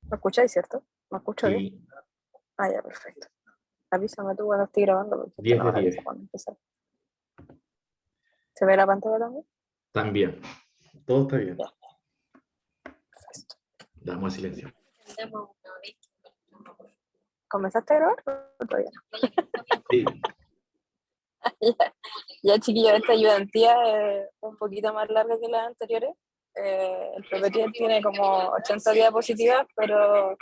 ¿Me escucháis, cierto? ¿Me escucho bien? Y Ah, ya, perfecto. Avísame tú cuando estoy grabando, porque esto 10 no de me avisa 10 cuando empezar. ¿Se ve la pantalla también? también. Todo está bien. Ya, perfecto. Damos silencio. ¿Comenzaste a grabar o todavía no? Sí, Ya, ya, chiquillo, esta ayudantía es un poquito más larga que las anteriores. El PPT tiene como 80 diapositivas, pero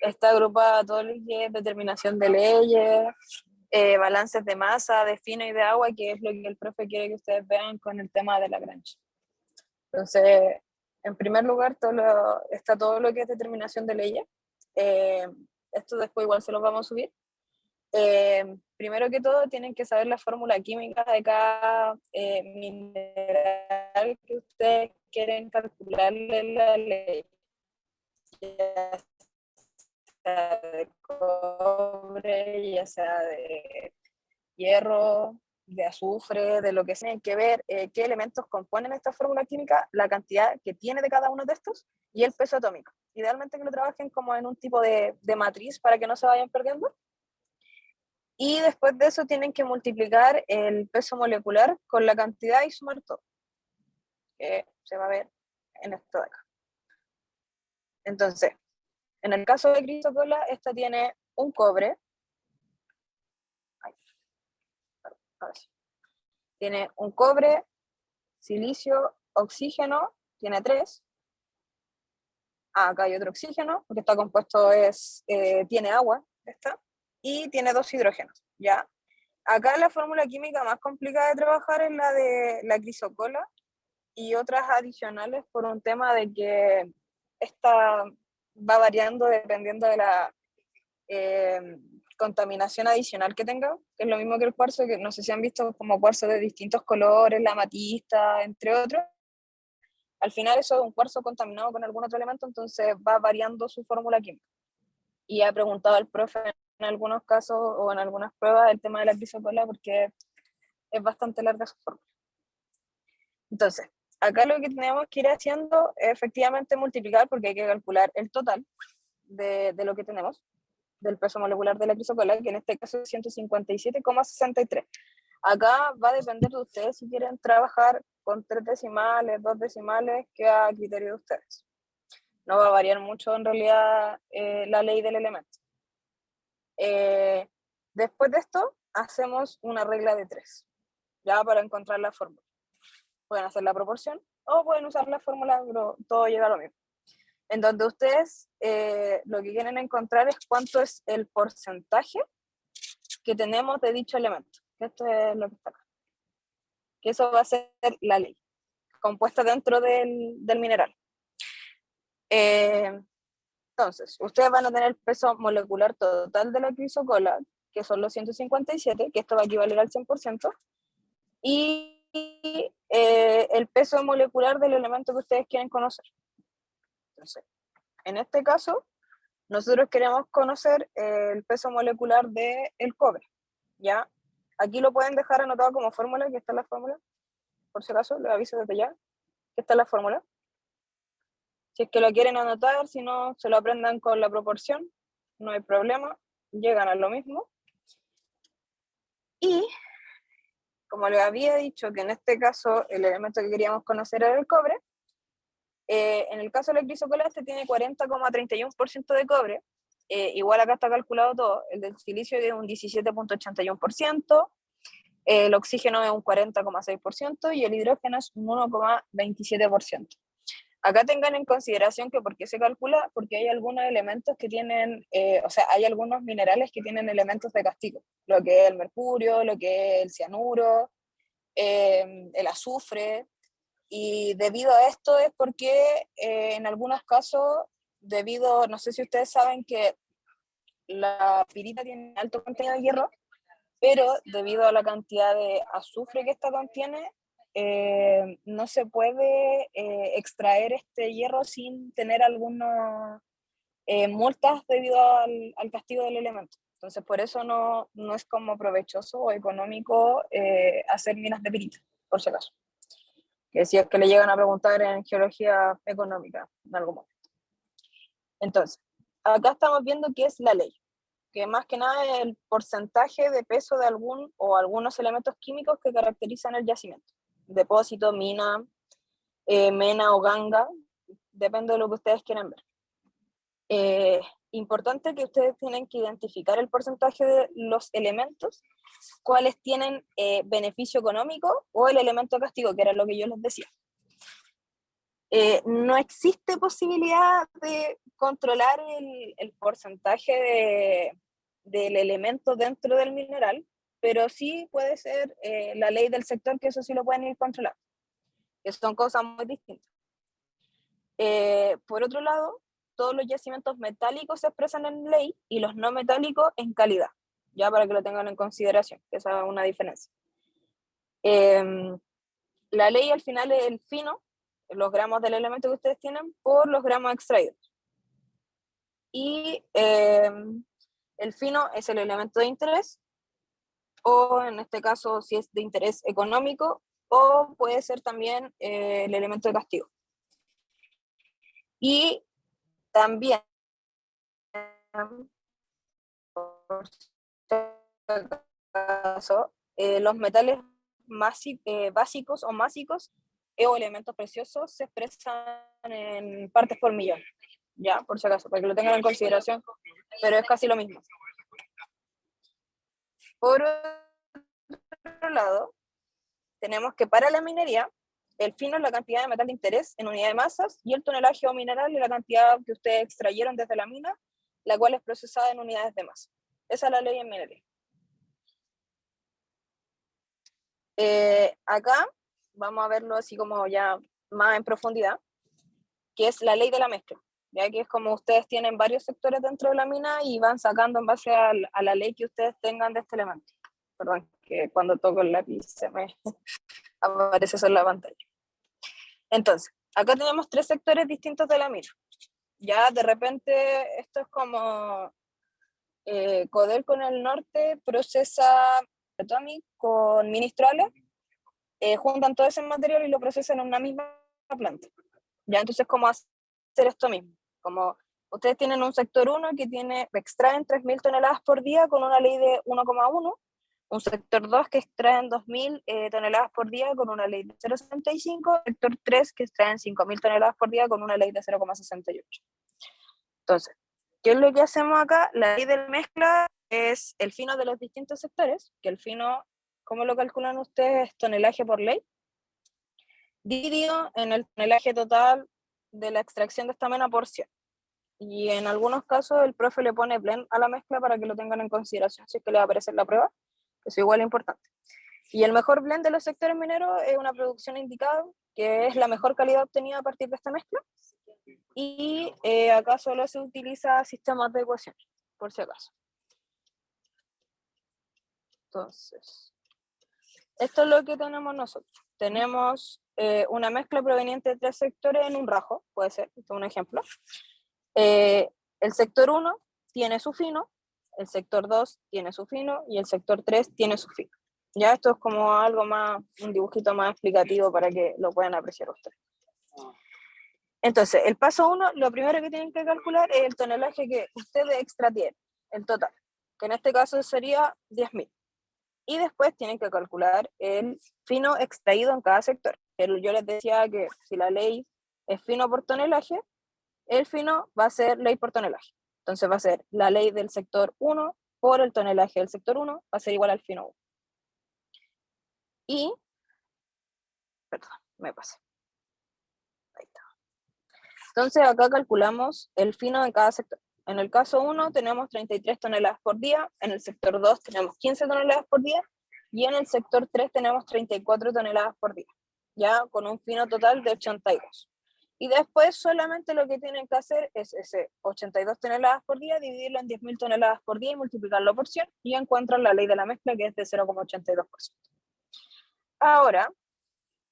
está agrupada a todo lo que es determinación de leyes, balances de masa, de fino y de agua, que es lo que el profe quiere que ustedes vean con el tema de Lagrange. Entonces, en primer lugar, está todo lo que es determinación de leyes. Eh, Esto después igual se los vamos a subir. Primero que todo, tienen que saber la fórmula química de cada mineral que ustedes quieren calcularle la ley, ya sea de cobre, ya sea de hierro, de azufre, de lo que sea. Tienen que ver qué elementos componen esta fórmula química, la cantidad que tiene de cada uno de estos y el peso atómico. Idealmente que lo trabajen como en un tipo de matriz para que no se vayan perdiendo. Y después de eso tienen que multiplicar el peso molecular con la cantidad y sumar todo, que se va a ver en esto de acá. Entonces, en el caso de Cristocola, esta tiene un cobre, tiene un cobre, silicio, oxígeno, tiene 3. Acá hay otro oxígeno, porque está compuesto tiene agua, esta, y tiene 2 hidrógenos, ¿ya? Acá la fórmula química más complicada de trabajar es la de la crisocola, y otras adicionales por un tema de que esta va variando dependiendo de la contaminación adicional que tenga, que es lo mismo que el cuarzo, que no sé si han visto como cuarzo de distintos colores, la amatista, entre otros. Al final eso es un cuarzo contaminado con algún otro elemento, entonces va variando su fórmula química. Y ha preguntado al profe en algunos casos o en algunas pruebas el tema de la crisocola porque es bastante larga su fórmula. Entonces, acá lo que tenemos que ir haciendo es efectivamente multiplicar, porque hay que calcular el total de lo que tenemos, del peso molecular de la crisocola, que en este caso es 157,63. Acá va a depender de ustedes si quieren trabajar con 3 decimales, 2 decimales, que a criterio de ustedes. No va a variar mucho en realidad la ley del elemento. Después de esto, hacemos una regla de 3, ya para encontrar la fórmula. Pueden hacer la proporción o pueden usar la fórmula, pero todo llega a lo mismo. En donde ustedes lo que quieren encontrar es cuánto es el porcentaje que tenemos de dicho elemento. Esto es lo que está acá. Que eso va a ser la ley, compuesta dentro del mineral. Entonces, ustedes van a tener el peso molecular total de la crisocola, que son los 157, que esto va a equivaler al 100%, y el peso molecular del elemento que ustedes quieren conocer. Entonces, en este caso, nosotros queremos conocer el peso molecular del cobre, ¿ya? Aquí lo pueden dejar anotado como fórmula, que está la fórmula, por si acaso, les aviso desde ya, que está la fórmula. Si es que lo quieren anotar, si no, se lo aprendan con la proporción, no hay problema, llegan a lo mismo. Y, como les había dicho, que en este caso el elemento que queríamos conocer era el cobre, en el caso de la crisocola este tiene 40,31% de cobre, igual acá está calculado todo, el del silicio es un 17,81%, el oxígeno es un 40,6% y el hidrógeno es un 1,27%. Acá tengan en consideración que por qué se calcula, porque hay algunos elementos que tienen, o sea, hay algunos minerales que tienen elementos de castigo, lo que es el mercurio, lo que es el cianuro, el azufre, y debido a esto es porque en algunos casos, no sé si ustedes saben que la pirita tiene alto contenido de hierro, pero debido a la cantidad de azufre que esta contiene, no se puede extraer este hierro sin tener algunas multas debido al castigo del elemento. Entonces, por eso no es como provechoso o económico hacer minas de pirita, por si acaso. Que si es que le llegan a preguntar en geología económica en algún momento. Entonces, acá estamos viendo qué es la ley, que más que nada es el porcentaje de peso de algún o algunos elementos químicos que caracterizan el yacimiento. Depósito, mina, mena o ganga, depende de lo que ustedes quieran ver. Importante que ustedes tienen que identificar el porcentaje de los elementos, cuáles tienen beneficio económico o el elemento castigo, que era lo que yo les decía. No existe posibilidad de controlar el porcentaje del elemento dentro del mineral, pero sí puede ser la ley del sector, que eso sí lo pueden ir controlando, que son cosas muy distintas. Por otro lado, todos los yacimientos metálicos se expresan en ley y los no metálicos en calidad, ya para que lo tengan en consideración, que esa es una diferencia. La ley al final es el fino, los gramos del elemento que ustedes tienen por los gramos extraídos. Y el fino es el elemento de interés, o en este caso si es de interés económico, o puede ser también el elemento de castigo. Y también, por si acaso, los metales básicos o másicos o elementos preciosos se expresan en partes por millón, ya, por si acaso, para que lo tengan en consideración, pero es casi lo mismo. Por otro lado, tenemos que para la minería, el fino es la cantidad de metal de interés en unidad de masas, y el tonelaje o mineral es la cantidad que ustedes extrayeron desde la mina, la cual es procesada en unidades de masa. Esa es la ley en minería. Acá vamos a verlo así como ya más en profundidad, que es la ley de la mezcla, ya que es como ustedes tienen varios sectores dentro de la mina y van sacando en base a la ley que ustedes tengan de este elemento. Perdón, que cuando toco el lápiz se me aparece eso en la pantalla. Entonces, acá tenemos 3 sectores distintos de la mina. Ya de repente esto es como Codelco en el norte procesa Atomic con Ministrales, juntan todo ese material y lo procesan en una misma planta. Ya, entonces, ¿cómo hacer esto mismo? Como ustedes tienen un sector 1 que extraen 3.000 toneladas por día con una ley de 1,1, un sector 2 que extraen 2.000 toneladas por día con una ley de 0,65, sector 3 que extraen 5.000 toneladas por día con una ley de 0,68. Entonces, ¿qué es lo que hacemos acá? La ley de la mezcla es el fino de los distintos sectores, que el fino, ¿cómo lo calculan ustedes? Tonelaje por ley, dividido en el tonelaje total de la extracción de esta mena por 100. Y en algunos casos el profe le pone blend a la mezcla para que lo tengan en consideración si es que le va a aparecer la prueba, eso igual es importante. Y el mejor blend de los sectores mineros es una producción indicada, que es la mejor calidad obtenida a partir de esta mezcla. Y acá solo se utiliza sistemas de ecuaciones, por si acaso. Entonces, esto es lo que tenemos nosotros. Tenemos una mezcla proveniente de 3 sectores en un rajo, puede ser, esto es un ejemplo. El sector 1 tiene su fino, el sector 2 tiene su fino y el sector 3 tiene su fino. Ya esto es como algo más, un dibujito más explicativo para que lo puedan apreciar ustedes. Entonces, el paso 1, lo primero que tienen que calcular es el tonelaje que ustedes extra tienen, el total, que en este caso sería 10.000. Y después tienen que calcular el fino extraído en cada sector. Yo les decía que si la ley es fino por tonelaje, el fino va a ser ley por tonelaje. Entonces va a ser la ley del sector 1 por el tonelaje del sector 1, va a ser igual al fino 1. Y, perdón, me pasé. Ahí está. Entonces acá calculamos el fino en cada sector. En el caso 1 tenemos 33 toneladas por día, en el sector 2 tenemos 15 toneladas por día, y en el sector 3 tenemos 34 toneladas por día, ya con un fino total de 82. Y después solamente lo que tienen que hacer es ese 82 toneladas por día, dividirlo en 10.000 toneladas por día y multiplicarlo por 100, y encuentran la ley de la mezcla, que es de 0,82%. Ahora,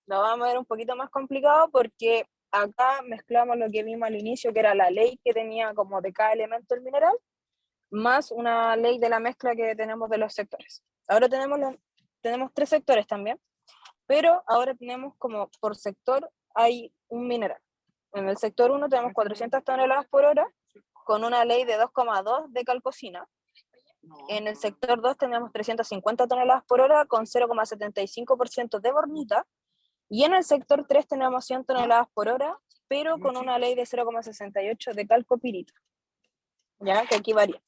lo vamos a ver un poquito más complicado porque acá mezclamos lo que vimos al inicio, que era la ley que tenía como de cada elemento el mineral, más una ley de la mezcla que tenemos de los sectores. Ahora tenemos 3 sectores también, pero ahora tenemos como por sector hay un mineral. En el sector 1 tenemos 400 toneladas por hora, con una ley de 2,2 de calcosina. En el sector 2 tenemos 350 toneladas por hora con 0,75% de bornita. Y en el sector 3 tenemos 100 toneladas por hora, pero con una ley de 0,68 de calcopirita. ¿Ya? Que aquí varía.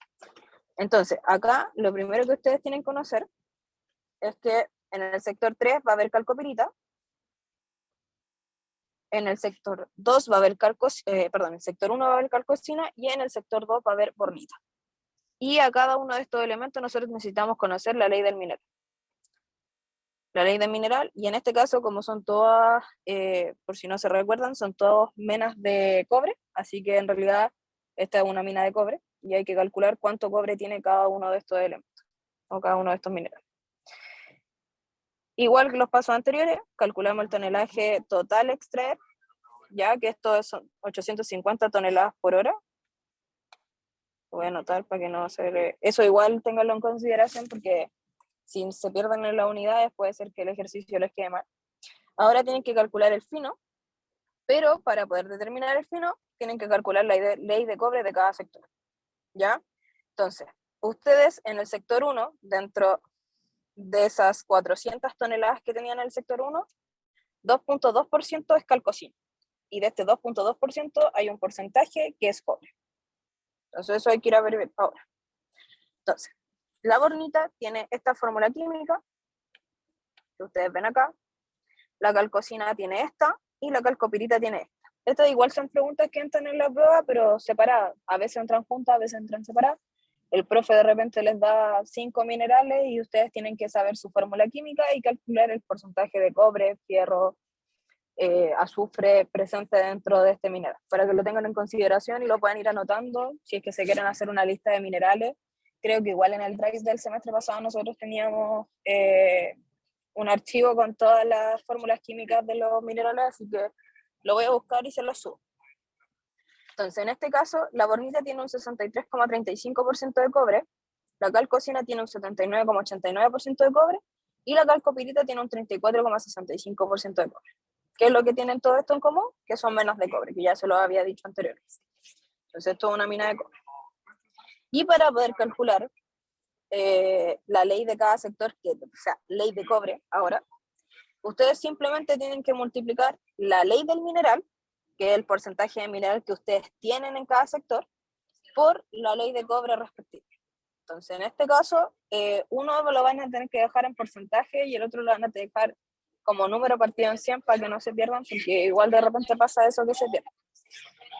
Entonces, acá lo primero que ustedes tienen que conocer es que en el sector 3 va a haber calcopirita, en el sector 2 va a haber en el sector 1 va a haber calcosina y en el sector 2 va a haber bornita. Y a cada uno de estos elementos nosotros necesitamos conocer la ley del mineral. La ley del mineral, y en este caso, como son todas, por si no se recuerdan, son todas menas de cobre, así que en realidad esta es una mina de cobre, y hay que calcular cuánto cobre tiene cada uno de estos elementos, o cada uno de estos minerales. Igual que los pasos anteriores, calculamos el tonelaje total a extraer, ya que esto son 850 toneladas por hora. Voy a anotar para que no se... Eso igual ténganlo en consideración porque si se pierden en las unidades puede ser que el ejercicio les quede mal. Ahora tienen que calcular el fino, pero para poder determinar el fino tienen que calcular la ley de cobre de cada sector. ¿Ya? Entonces, ustedes en el sector 1, dentro de esas 400 toneladas que tenían en el sector 1, 2,2% es calcosina. Y de este 2,2% hay un porcentaje que es cobre. Entonces eso hay que ir a ver ahora. Entonces, la bornita tiene esta fórmula química, que ustedes ven acá. La calcosina tiene esta, y la calcopirita tiene esta. Estas igual son preguntas que entran en la prueba, pero separadas. A veces entran juntas, a veces entran separadas. El profe de repente les da 5 minerales y ustedes tienen que saber su fórmula química y calcular el porcentaje de cobre, fierro, azufre presente dentro de este mineral, para que lo tengan en consideración y lo puedan ir anotando si es que se quieren hacer una lista de minerales. Creo que igual en el drive del semestre pasado nosotros teníamos un archivo con todas las fórmulas químicas de los minerales, así que lo voy a buscar y se lo subo. Entonces, en este caso, la bornita tiene un 63,35% de cobre, la calcosina tiene un 79,89% de cobre, y la calcopirita tiene un 34,65% de cobre. ¿Qué es lo que tienen todo esto en común? Que son menos de cobre, que ya se lo había dicho anteriormente. Entonces, esto es una mina de cobre. Y para poder calcular la ley de cada sector, o sea, ley de cobre, ahora, ustedes simplemente tienen que multiplicar la ley del mineral, que es el porcentaje de mineral que ustedes tienen en cada sector, por la ley de cobre respectiva. Entonces, en este caso, uno lo van a tener que dejar en porcentaje y el otro lo van a dejar como número partido en 100 para que no se pierdan, porque igual de repente pasa eso que se pierde.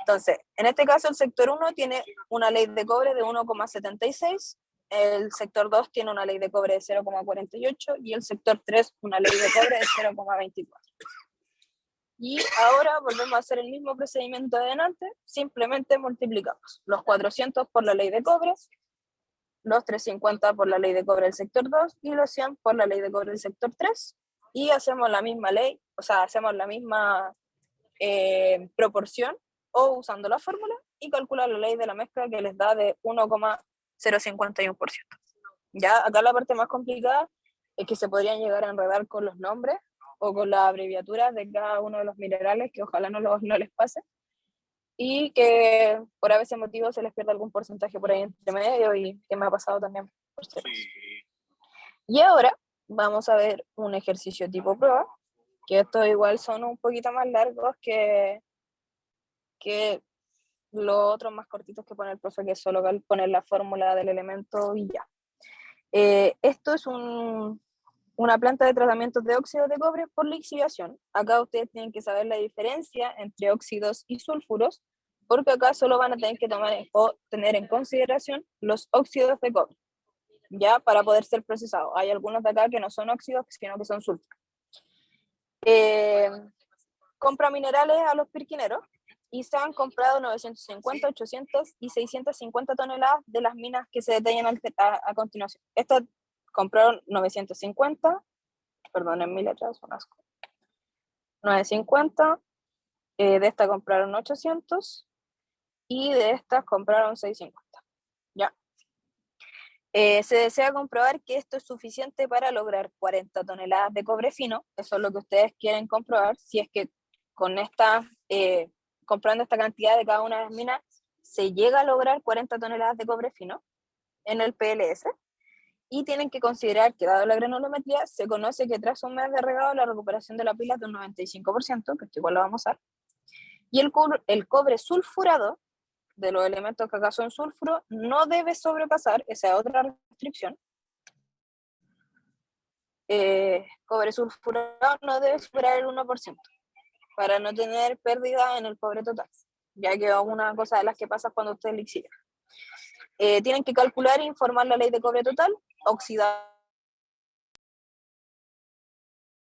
Entonces, en este caso, el sector 1 tiene una ley de cobre de 1,76, el sector 2 tiene una ley de cobre de 0,48 y el sector 3 una ley de cobre de 0,24. Y ahora volvemos a hacer el mismo procedimiento de delante, simplemente multiplicamos los 400 por la ley de cobre, los 350 por la ley de cobre del sector 2 y los 100 por la ley de cobre del sector 3, y hacemos la misma ley, o sea, hacemos la misma proporción o usando la fórmula y calcular la ley de la mezcla que les da de 1,051%. Ya acá la parte más complicada es que se podrían llegar a enredar con los nombres o con las abreviaturas de cada uno de los minerales, que ojalá no les pase, y que por a veces motivo se les pierde algún porcentaje por ahí entre medio, y que me ha pasado también por ser. Y ahora vamos a ver un ejercicio tipo prueba, que estos igual son un poquito más largos que los otros más cortitos que pone el profe, que es solo poner la fórmula del elemento y ya. Esto es una planta de tratamiento de óxidos de cobre por lixiviación. Acá ustedes tienen que saber la diferencia entre óxidos y sulfuros, porque acá solo van a tener que tener en consideración los óxidos de cobre, ya, para poder ser procesados. Hay algunos de acá que no son óxidos, sino que son sulfuros. Compra minerales a los pirquineros y se han comprado 950, 800 y 650 toneladas de las minas que se detallan a continuación. Estas compraron 950, perdonen mi letra, es un asco. 950, de esta compraron 800 y de estas compraron 650. ¿Ya? Se desea comprobar que esto es suficiente para lograr 40 toneladas de cobre fino. Eso es lo que ustedes quieren comprobar, si es que con comprando esta cantidad de cada una de las minas se llega a lograr 40 toneladas de cobre fino en el PLS, y tienen que considerar que, dado la granulometría, se conoce que tras un mes de regado la recuperación de la pila es de un 95%, que esto igual lo vamos a usar, y el cobre sulfurado, de los elementos que acá son sulfuro, no debe sobrepasar, esa es otra restricción, cobre sulfurado no debe superar el 1%, para no tener pérdida en el cobre total, ya que es una cosa de las que pasa cuando ustedes lixivian. Tienen que calcular e informar la ley de cobre total, oxidado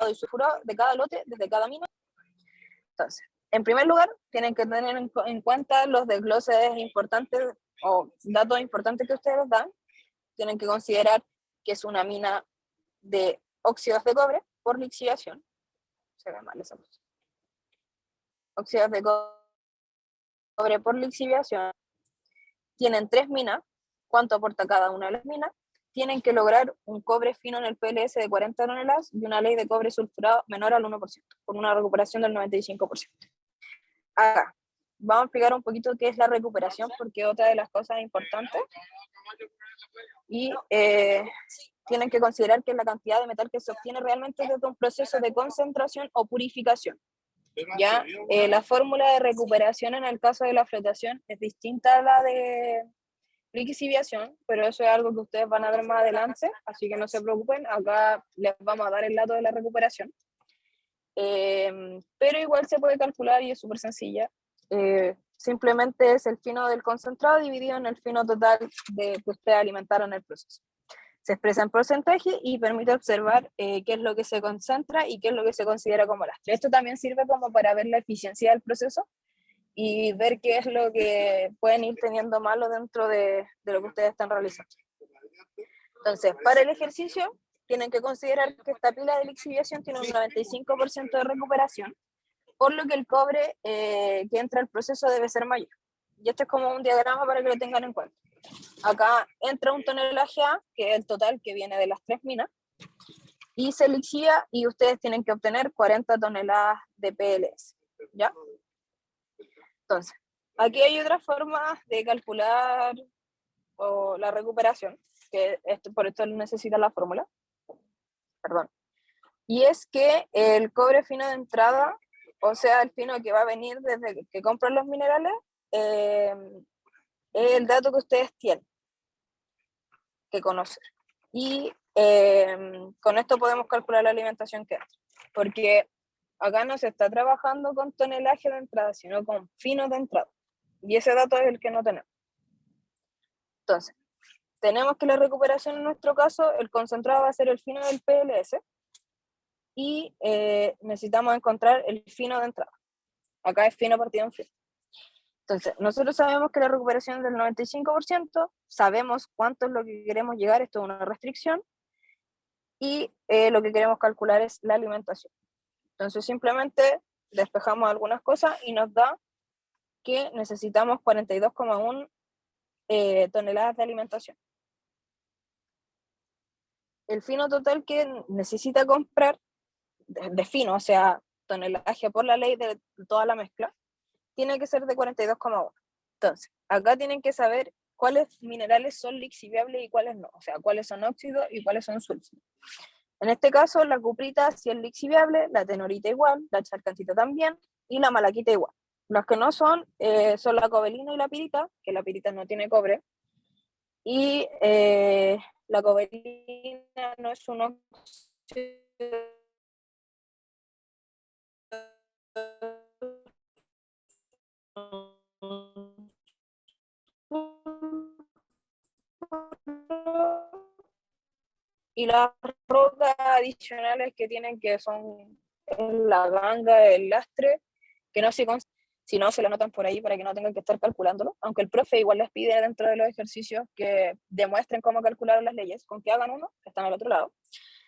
y sulfurado de cada lote, desde cada mina. Entonces, en primer lugar, tienen que tener en cuenta los desgloses importantes o datos importantes que ustedes les dan. Tienen que considerar que es una mina de óxidos de cobre por lixiviación. Se ve mal esa cosa. Óxidos de cobre por lixiviación. Tienen 3 minas. ¿Cuánto aporta cada una de las minas? Tienen que lograr un cobre fino en el PLS de 40 toneladas y una ley de cobre sulfurado menor al 1%, con una recuperación del 95%. Acá, vamos a explicar un poquito qué es la recuperación, porque es otra de las cosas importantes. Y tienen que considerar que es la cantidad de metal que se obtiene realmente desde un proceso de concentración o purificación. Ya, la fórmula de recuperación en el caso de la flotación es distinta a la de lixiviación, pero eso es algo que ustedes van a ver más adelante, así que no se preocupen, acá les vamos a dar el dato de la recuperación. Pero igual se puede calcular y es súper sencilla. Simplemente es el fino del concentrado dividido en el fino total que ustedes alimentaron el proceso. Se expresa en porcentaje y permite observar qué es lo que se concentra y qué es lo que se considera como lastre. Esto también sirve como para ver la eficiencia del proceso y ver qué es lo que pueden ir teniendo malo dentro de lo que ustedes están realizando. Entonces, para el ejercicio, tienen que considerar que esta pila de lixiviación tiene un 95% de recuperación, por lo que el cobre que entra al proceso debe ser mayor. Y esto es como un diagrama para que lo tengan en cuenta. Acá entra un tonelaje A, que es el total que viene de las 3 minas, y se lixivia y ustedes tienen que obtener 40 toneladas de PLS, ¿ya? Entonces, aquí hay otra forma de calcular la recuperación, que por esto necesita la fórmula, perdón, y es que el cobre fino de entrada, o sea, el fino que va a venir desde que compran los minerales, es el dato que ustedes tienen que conocer. Y con esto podemos calcular la alimentación que entra, porque acá no se está trabajando con tonelaje de entrada, sino con finos de entrada. Y ese dato es el que no tenemos. Entonces, tenemos que la recuperación en nuestro caso, el concentrado va a ser el fino del PLS y necesitamos encontrar el fino de entrada. Acá es fino partido en fino. Entonces, nosotros sabemos que la recuperación es del 95%, sabemos cuánto es lo que queremos llegar, esto es una restricción, y lo que queremos calcular es la alimentación. Entonces, simplemente despejamos algunas cosas y nos da que necesitamos 42,1 toneladas de alimentación. El fino total que necesita comprar, de fino, o sea, tonelaje por la ley de toda la mezcla, tiene que ser de 42,1. Entonces, acá tienen que saber cuáles minerales son lixiviables y cuáles no, o sea, cuáles son óxidos y cuáles son sulfuros. En este caso, la cuprita sí es lixiviable, la tenorita igual, la chalcantita también, y la malaquita igual. Los que no son, son la cobalina y la pirita, que la pirita no tiene cobre, y la cobalina no es un óxido y las rocas adicionales que tienen, que son la ganga, el lastre, que no se si no se lo anotan por ahí para que no tengan que estar calculándolo, aunque el profe igual les pide dentro de los ejercicios que demuestren cómo calcular las leyes, con que hagan uno, que están al otro lado,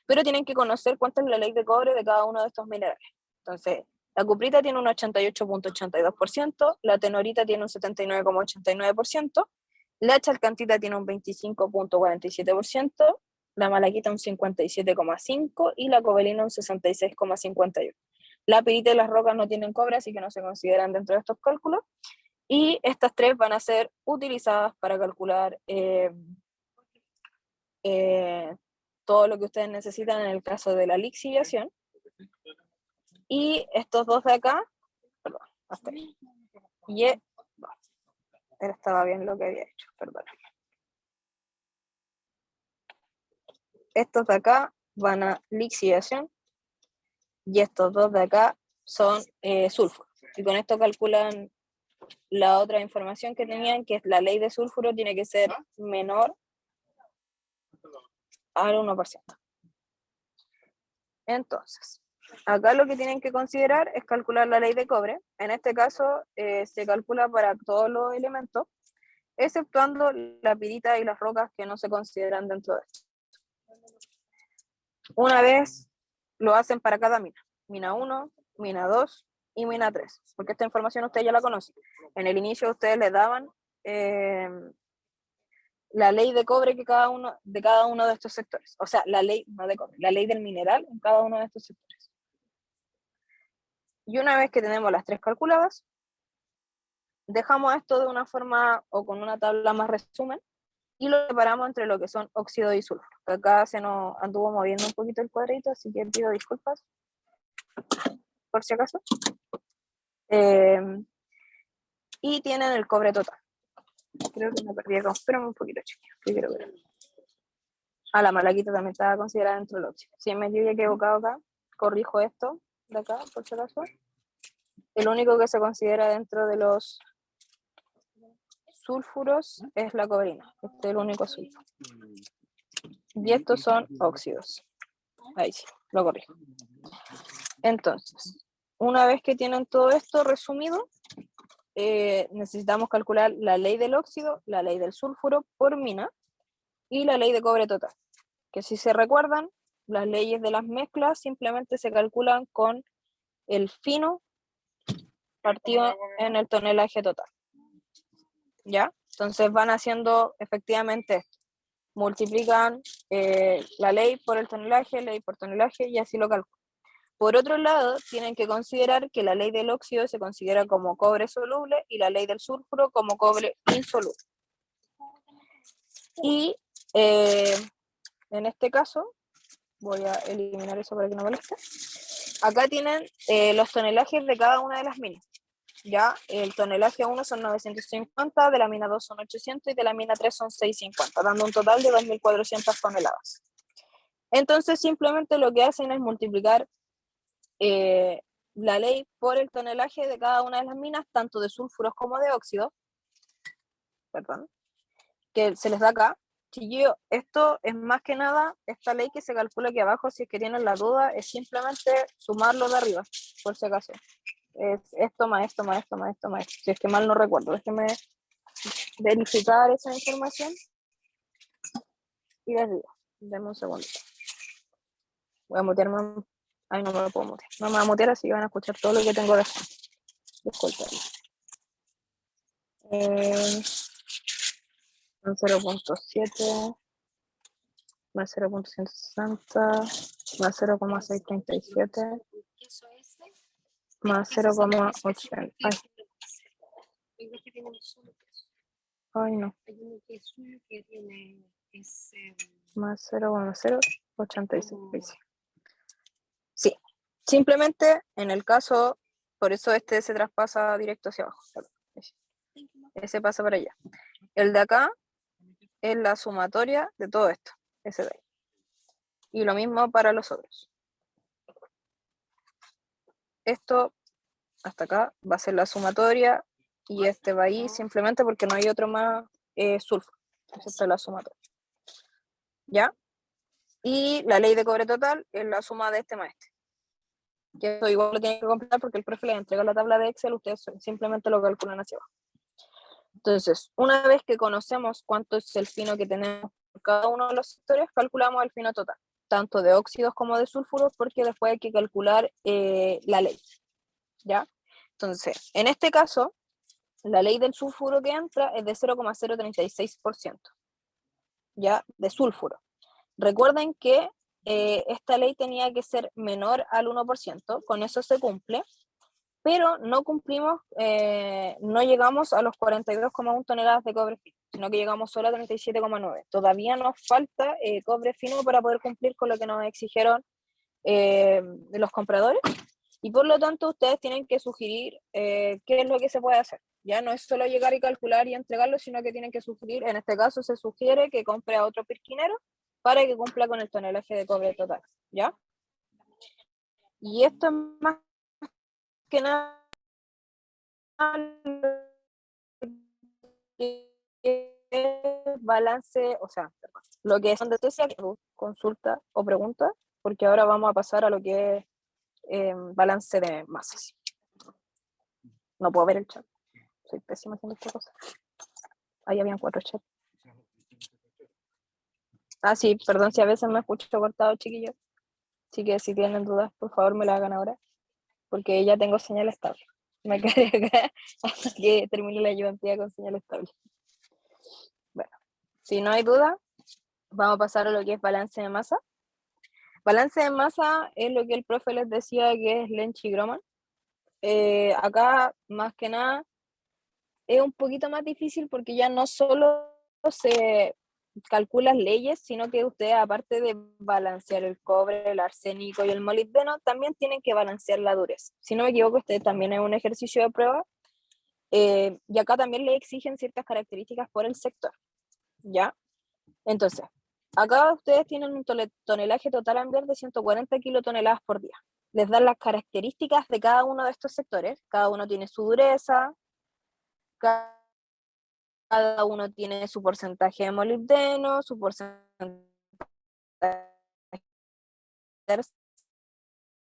pero tienen que conocer cuánto es la ley de cobre de cada uno de estos minerales. Entonces, la cuprita tiene un 88,82%, la tenorita tiene un 79,89%, la chalcantita tiene un 25,47%, la malaquita un 57,5% y la cobalina un 66,51%. La pirita y las rocas no tienen cobre, así que no se consideran dentro de estos cálculos. Y estas tres van a ser utilizadas para calcular todo lo que ustedes necesitan en el caso de la lixiviación. Y estos dos de acá, perdón, hasta ahí. Y estaba bien lo que había hecho, perdón. Estos de acá van a lixiviación y estos dos de acá son sulfuro. Y con esto calculan la otra información que tenían, que es la ley de sulfuro tiene que ser menor al 1%. Entonces, acá lo que tienen que considerar es calcular la ley de cobre. En este caso, se calcula para todos los elementos, exceptuando la pirita y las rocas que no se consideran dentro de esto. Una vez lo hacen para cada mina. Mina 1, mina 2 y mina 3. Porque esta información ustedes ya la conocen. En el inicio ustedes le daban la ley de cobre de cada uno de estos sectores. O sea, la ley, no de cobre, la ley del mineral en cada uno de estos sectores. Y una vez que tenemos las tres calculadas, dejamos esto de una forma o con una tabla más resumen y lo separamos entre lo que son óxido y sulfuro. Acá se nos anduvo moviendo un poquito el cuadrito, así que pido disculpas por si acaso. Y tienen el cobre total. Creo que me perdí acá, espérame un poquito, chicos, que quiero ver. La malaquita también estaba considerada dentro del óxido. Si me he equivocado acá, corrijo esto de acá, por si acaso. El único que se considera dentro de los sulfuros es la cobrina. Este es el único sulfuro. Y estos son óxidos. Ahí sí, lo corrijo. Entonces, una vez que tienen todo esto resumido, necesitamos calcular la ley del óxido, la ley del sulfuro por mina y la ley de cobre total. Que si se recuerdan, las leyes de las mezclas simplemente se calculan con el fino partido en el tonelaje total. ¿Ya? Entonces van haciendo efectivamente esto. Multiplican la ley por el tonelaje, ley por tonelaje, y así lo calculan. Por otro lado, tienen que considerar que la ley del óxido se considera como cobre soluble y la ley del sulfuro como cobre insoluble. Y en este caso, voy a eliminar eso para que no moleste. Acá tienen los tonelajes de cada una de las minas. Ya, el tonelaje 1 son 950, de la mina 2 son 800 y de la mina 3 son 650, dando un total de 2.400 toneladas. Entonces, simplemente lo que hacen es multiplicar la ley por el tonelaje de cada una de las minas, tanto de sulfuros como de óxido, perdón, que se les da acá. Chiquillo, esto es más que nada, esta ley que se calcula aquí abajo, si es que tienen la duda, es simplemente sumarlo de arriba, por si acaso. Es esto más esto más esto más esto más esto. Si es que mal no recuerdo, déjeme verificar esa información y les digo. Denme un segundo. Voy a mutearme. Ay, no me lo puedo mutear. No me voy a mutear, así que van a escuchar todo lo que tengo de esto. Disculpen. 0.7 más 0.160 más 0.637 más 0.80. Ay, no. Más 0.086. Sí, simplemente en el caso, por eso este se traspasa directo hacia abajo. Ese pasa para allá. El de acá es la sumatoria de todo esto, ese de ahí. Y lo mismo para los otros. Esto hasta acá va a ser la sumatoria y este va ahí simplemente porque no hay otro más sulfuro. Esta es la sumatoria. ¿Ya? Y la ley de cobre total es la suma de este más este. Que eso igual lo tienen que completar porque el profe les entrega la tabla de Excel, ustedes simplemente lo calculan hacia abajo. Entonces, una vez que conocemos cuánto es el fino que tenemos por cada uno de los sectores, calculamos el fino total, tanto de óxidos como de sulfuros, porque después hay que calcular la ley. ¿Ya? Entonces, en este caso, la ley del sulfuro que entra es de 0,036%, ¿ya? De sulfuro. Recuerden que esta ley tenía que ser menor al 1%, con eso se cumple, pero no cumplimos, no llegamos a los 42,1 toneladas de cobre fino, sino que llegamos solo a 37,9. Todavía nos falta cobre fino para poder cumplir con lo que nos exigieron de los compradores, y por lo tanto ustedes tienen que sugerir qué es lo que se puede hacer. Ya no es solo llegar y calcular y entregarlo, sino que tienen que sugerir, en este caso se sugiere que compre a otro pirquinero para que cumpla con el tonelaje de cobre total, ¿ya? Y esto es más que nada balance, o sea, lo que es donde tú decías, consulta o pregunta, porque ahora vamos a pasar a lo que es balance de masas. No puedo ver el chat, soy pésima haciendo esta cosa. Ahí habían 4 chats. Ah, sí, perdón si a veces me escucho cortado, chiquillos. Así que si tienen dudas, por favor me la hagan ahora, porque ya tengo señal estable. Me quedaré acá hasta que termine la ayudantía con señal estable. Bueno, si no hay duda, vamos a pasar a lo que es balance de masa. Balance de masa es lo que el profe les decía que es Lenz y Groman. Acá, más que nada, es un poquito más difícil porque ya no solo se calculan leyes, sino que ustedes, aparte de balancear el cobre, el arsénico y el molibdeno, también tienen que balancear la dureza. Si no me equivoco, ustedes también es un ejercicio de prueba, y acá también le exigen ciertas características por el sector, ¿ya? Entonces, acá ustedes tienen un tonelaje total ambiental de 140 kilotoneladas por día. Les dan las características de cada uno de estos sectores, cada uno tiene su dureza, cada uno tiene su porcentaje de molibdeno, su porcentaje de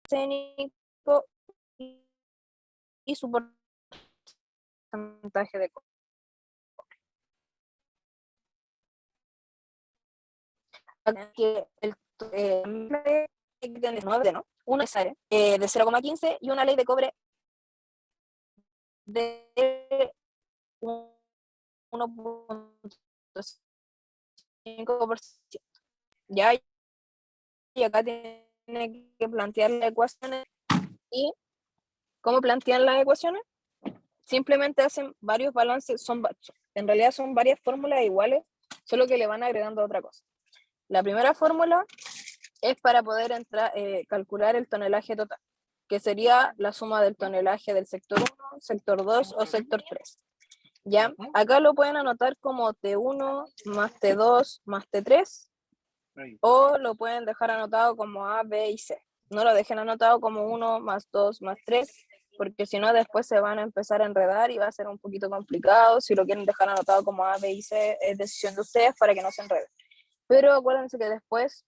arsénico y su porcentaje de cobre. Que el de 9, ¿no? Una de 0,15 y una ley de cobre de 1,5%. Ya, y acá tiene que plantear las ecuaciones. ¿Y cómo plantean las ecuaciones? Simplemente hacen varios balances, en realidad son varias fórmulas iguales, solo que le van agregando otra cosa. La primera fórmula es para poder calcular el tonelaje total, que sería la suma del tonelaje del sector 1, sector 2 o sector 3. ¿Ya? Acá lo pueden anotar como T1 más T2 más T3, o lo pueden dejar anotado como A, B y C. No lo dejen anotado como 1 más 2 más 3, porque si no después se van a empezar a enredar y va a ser un poquito complicado. Si lo quieren dejar anotado como A, B y C, es decisión de ustedes para que no se enreden. Pero acuérdense que después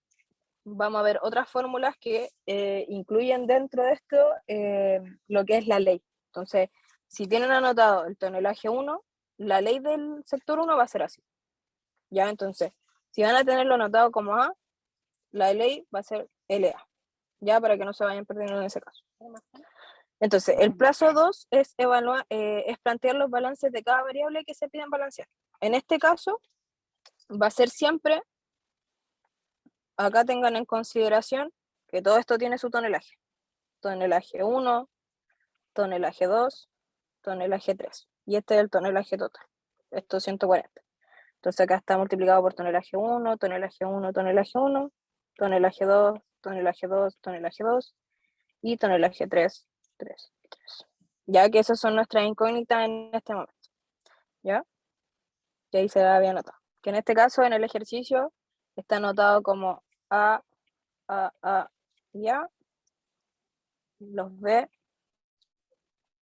vamos a ver otras fórmulas que incluyen dentro de esto lo que es la ley. Entonces, si tienen anotado el tonelaje 1, la ley del sector 1 va a ser así. ¿Ya? Entonces, si van a tenerlo anotado como A, la ley va a ser LA. Ya, para que no se vayan perdiendo en ese caso. Entonces, el plazo 2 es plantear los balances de cada variable que se piden balancear. En este caso, va a ser siempre, acá tengan en consideración que todo esto tiene su tonelaje. Tonelaje 1, tonelaje 2, tonelaje 3. Y este es el tonelaje total. Esto es 140. Entonces acá está multiplicado por tonelaje 1, tonelaje 1, tonelaje 1, tonelaje 2, tonelaje 2, tonelaje 2 y tonelaje 3, 3, 3. Ya que esas son nuestras incógnitas en este momento. ¿Ya? Y ahí se había anotado. Que en este caso, en el ejercicio, está anotado como A, y A, los B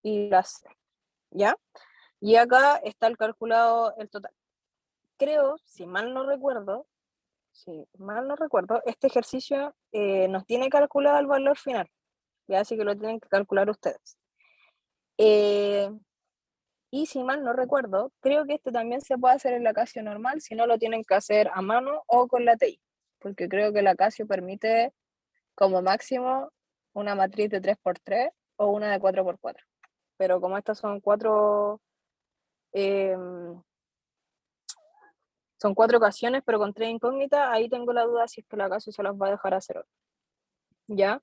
y las C. ¿Ya? Y acá está el calculado el total. Creo, si mal no recuerdo, este ejercicio nos tiene calculado el valor final. Ya, así que lo tienen que calcular ustedes. Y si mal no recuerdo, creo que este también se puede hacer en la Casio normal, si no lo tienen que hacer a mano o con la TI, porque creo que la Casio permite como máximo una matriz de 3x3 o una de 4x4. Pero como estas son son 4 ocasiones, pero con 3 incógnitas, ahí tengo la duda si es que la Casio se las va a dejar hacer hoy. ¿Ya?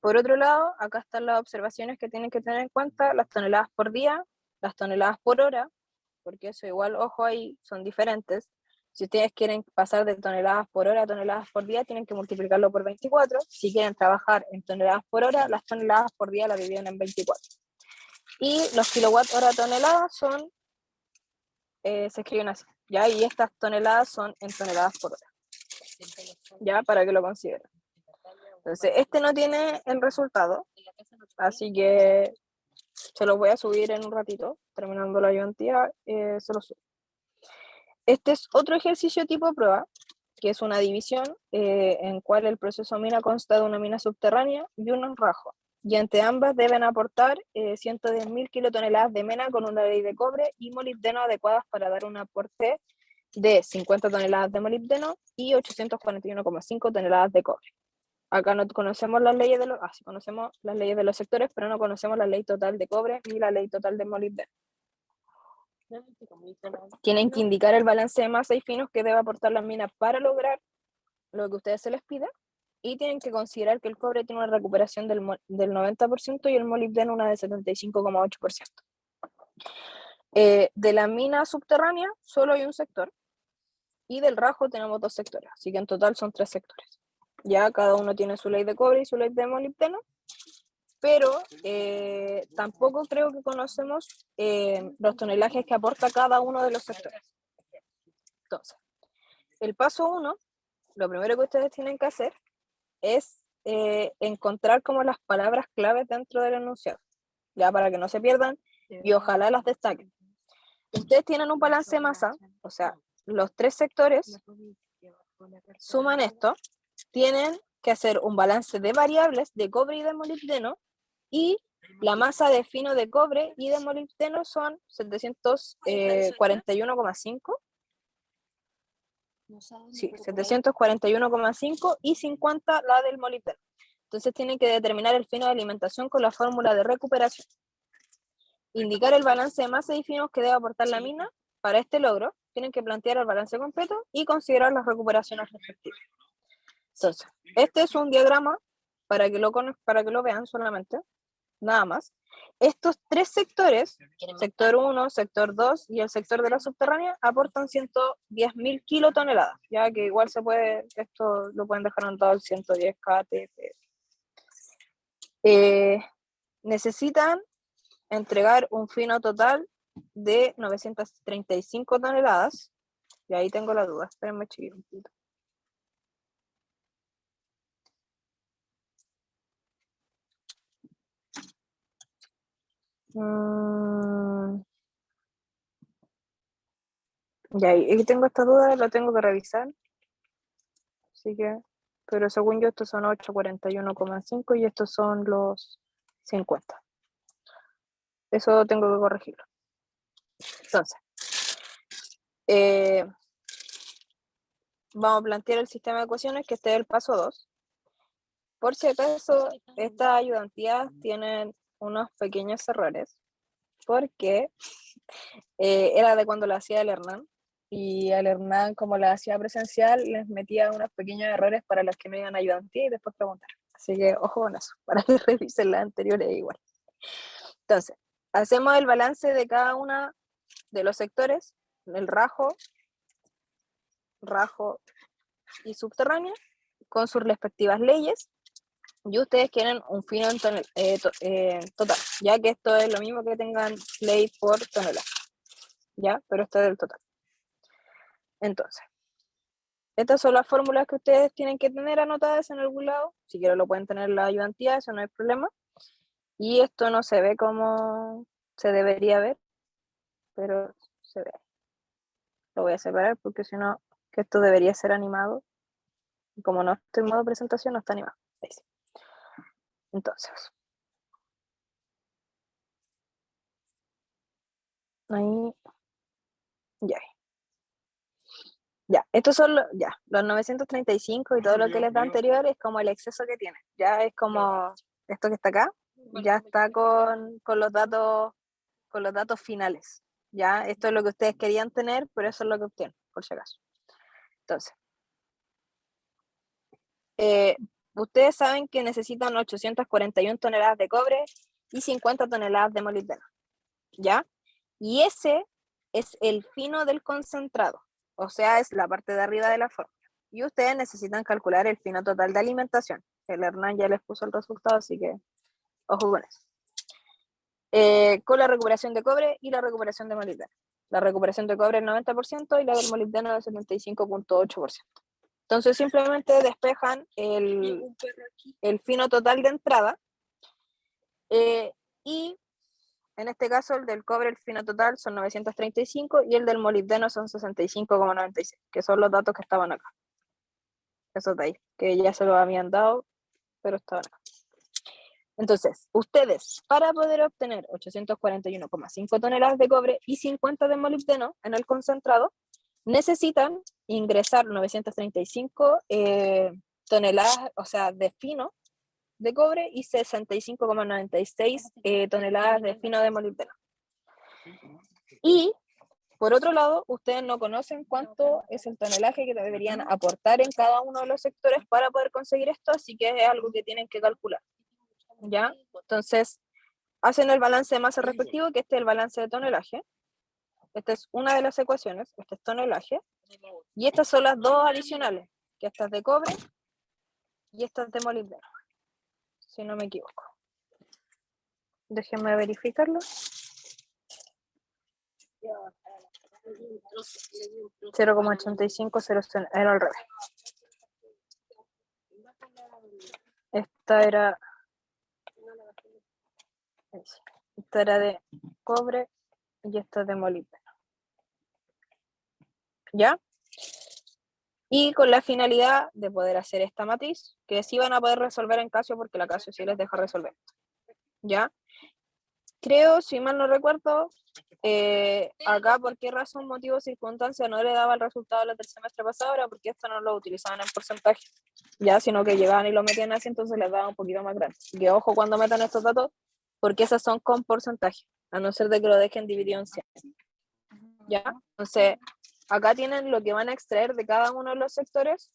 Por otro lado, acá están las observaciones que tienen que tener en cuenta, las toneladas por día, las toneladas por hora, porque eso igual, ojo ahí, son diferentes. Si ustedes quieren pasar de toneladas por hora a toneladas por día, tienen que multiplicarlo por 24. Si quieren trabajar en toneladas por hora, las toneladas por día las dividen en 24. Y los kilowatt hora toneladas son, se escriben así, ¿ya? Y estas toneladas son en toneladas por hora, ¿ya? Para que lo consideren. Entonces, este no tiene el resultado, así que se lo voy a subir en un ratito, terminando la ayudantía, se lo subo. Este es otro ejercicio tipo prueba, que es una división en cual el proceso mina consta de una mina subterránea y un rajo. Y entre ambas deben aportar 110.000 kilotoneladas de mena con una ley de cobre y molibdeno adecuadas para dar un aporte de 50 toneladas de molibdeno y 841,5 toneladas de cobre. Acá no conocemos las leyes de los, sí conocemos las leyes de los sectores, pero no conocemos la ley total de cobre ni la ley total de molibdeno. Tienen que indicar el balance de masa y finos que debe aportar la mina para lograr lo que ustedes se les pida, y tienen que considerar que el cobre tiene una recuperación del 90% y el molibdeno una de 75,8%. De la mina subterránea solo hay un sector, y del rajo tenemos 2 sectores, así que en total son 3 sectores. Ya cada uno tiene su ley de cobre y su ley de molibdeno, pero tampoco creo que conocemos los tonelajes que aporta cada uno de los sectores. Entonces, el paso 1, lo primero que ustedes tienen que hacer es encontrar como las palabras claves dentro del enunciado, ya para que no se pierdan y ojalá las destaquen. Ustedes tienen un balance de masa, o sea, los 3 sectores suman esto, tienen que hacer un balance de variables de cobre y de molibdeno, y la masa de fino de cobre y de molibdeno son 741,5. Sí, 741,5 y 50 la del molibdeno. Entonces tienen que determinar el fino de alimentación con la fórmula de recuperación. Indicar el balance de masa y finos que debe aportar la mina. Para este logro, tienen que plantear el balance completo y considerar las recuperaciones respectivas. Entonces, este es un diagrama para que lo vean solamente, nada más. Estos 3 sectores, sector 1, sector 2 y el sector de la subterránea, aportan 110.000 kilotoneladas, ya que igual se puede, esto lo pueden dejar anotado el 110 KTP. Necesitan entregar un fino total de 935 toneladas, y ahí tengo la duda, espérenme chiquito un poquito. Ya, y tengo esta duda, la tengo que revisar. Así que, pero según yo, estos son 841,5 y estos son los 50. Eso tengo que corregirlo. Entonces, vamos a plantear el sistema de ecuaciones, que este es el paso 2. Por si acaso, estas ayudantías tienen unos pequeños errores, porque era de cuando la hacía el Hernán, y al Hernán, como la hacía presencial, les metía unos pequeños errores para los que no iban a ayudantía y después preguntar. Así que ojo con eso, para que revisen las anteriores igual. Entonces, hacemos el balance de cada uno de los sectores, el rajo y subterráneo, con sus respectivas leyes, y ustedes quieren un fino en total, ya que esto es lo mismo que tengan ley por tonelada, ¿ya? Pero esto es del total. Entonces, estas son las fórmulas que ustedes tienen que tener anotadas en algún lado. Si quieren lo pueden tener en la ayudantía, eso no hay problema. Y esto no se ve como se debería ver, pero se ve. Lo voy a separar porque si no, que esto debería ser animado. Y como no estoy en modo presentación, no está animado. Ahí sí. Entonces, ahí, ya. Ya, estos son los 935 y todo lo que les da anterior es como el exceso que tiene. Ya es como esto que está acá, ya está con los datos finales. Ya, esto es lo que ustedes querían tener, pero eso es lo que obtienen, por si acaso. Entonces, ustedes saben que necesitan 841 toneladas de cobre y 50 toneladas de molibdeno, ¿ya? Y ese es el fino del concentrado, o sea, es la parte de arriba de la fórmula. Y ustedes necesitan calcular el fino total de alimentación. El Hernán ya les puso el resultado, así que ojo con eso. Con la recuperación de cobre y la recuperación de molibdeno. La recuperación de cobre el 90% y la del molibdeno el 75.8%. Entonces simplemente despejan el fino total de entrada y en este caso el del cobre, el fino total son 935 y el del molibdeno son 65,96, que son los datos que estaban acá. Esos de ahí, que ya se los habían dado, pero estaban acá. Entonces, ustedes, para poder obtener 841,5 toneladas de cobre y 50 de molibdeno en el concentrado, necesitan ingresar 935 toneladas, o sea, de fino de cobre y 65,96 toneladas de fino de molibdeno. Y, por otro lado, ustedes no conocen cuánto es el tonelaje que deberían aportar en cada uno de los sectores para poder conseguir esto, así que es algo que tienen que calcular. ¿Ya? Entonces, hacen el balance de masa respectivo, que este es el balance de tonelaje. Esta es una de las ecuaciones, este es tonelaje. Y estas son las dos adicionales, que esta es de cobre y esta es de molibdeno, si no me equivoco. Déjenme verificarlo. 0,8500, era al revés. Esta era de cobre y esta es de molibdeno. ¿Ya? Y con la finalidad de poder hacer esta matriz, que sí van a poder resolver en Casio, porque la Casio sí les deja resolver. ¿Ya? Creo, si mal no recuerdo, acá por qué razón, motivo, circunstancia no le daba el resultado del semestre pasado, era porque esto no lo utilizaban en porcentaje, ya, sino que llegaban y lo metían así, entonces les daba un poquito más grande. Así que ojo cuando metan estos datos, porque esas son con porcentaje, a no ser de que lo dejen dividido en 100. ¿Ya? Entonces, acá tienen lo que van a extraer de cada uno de los sectores,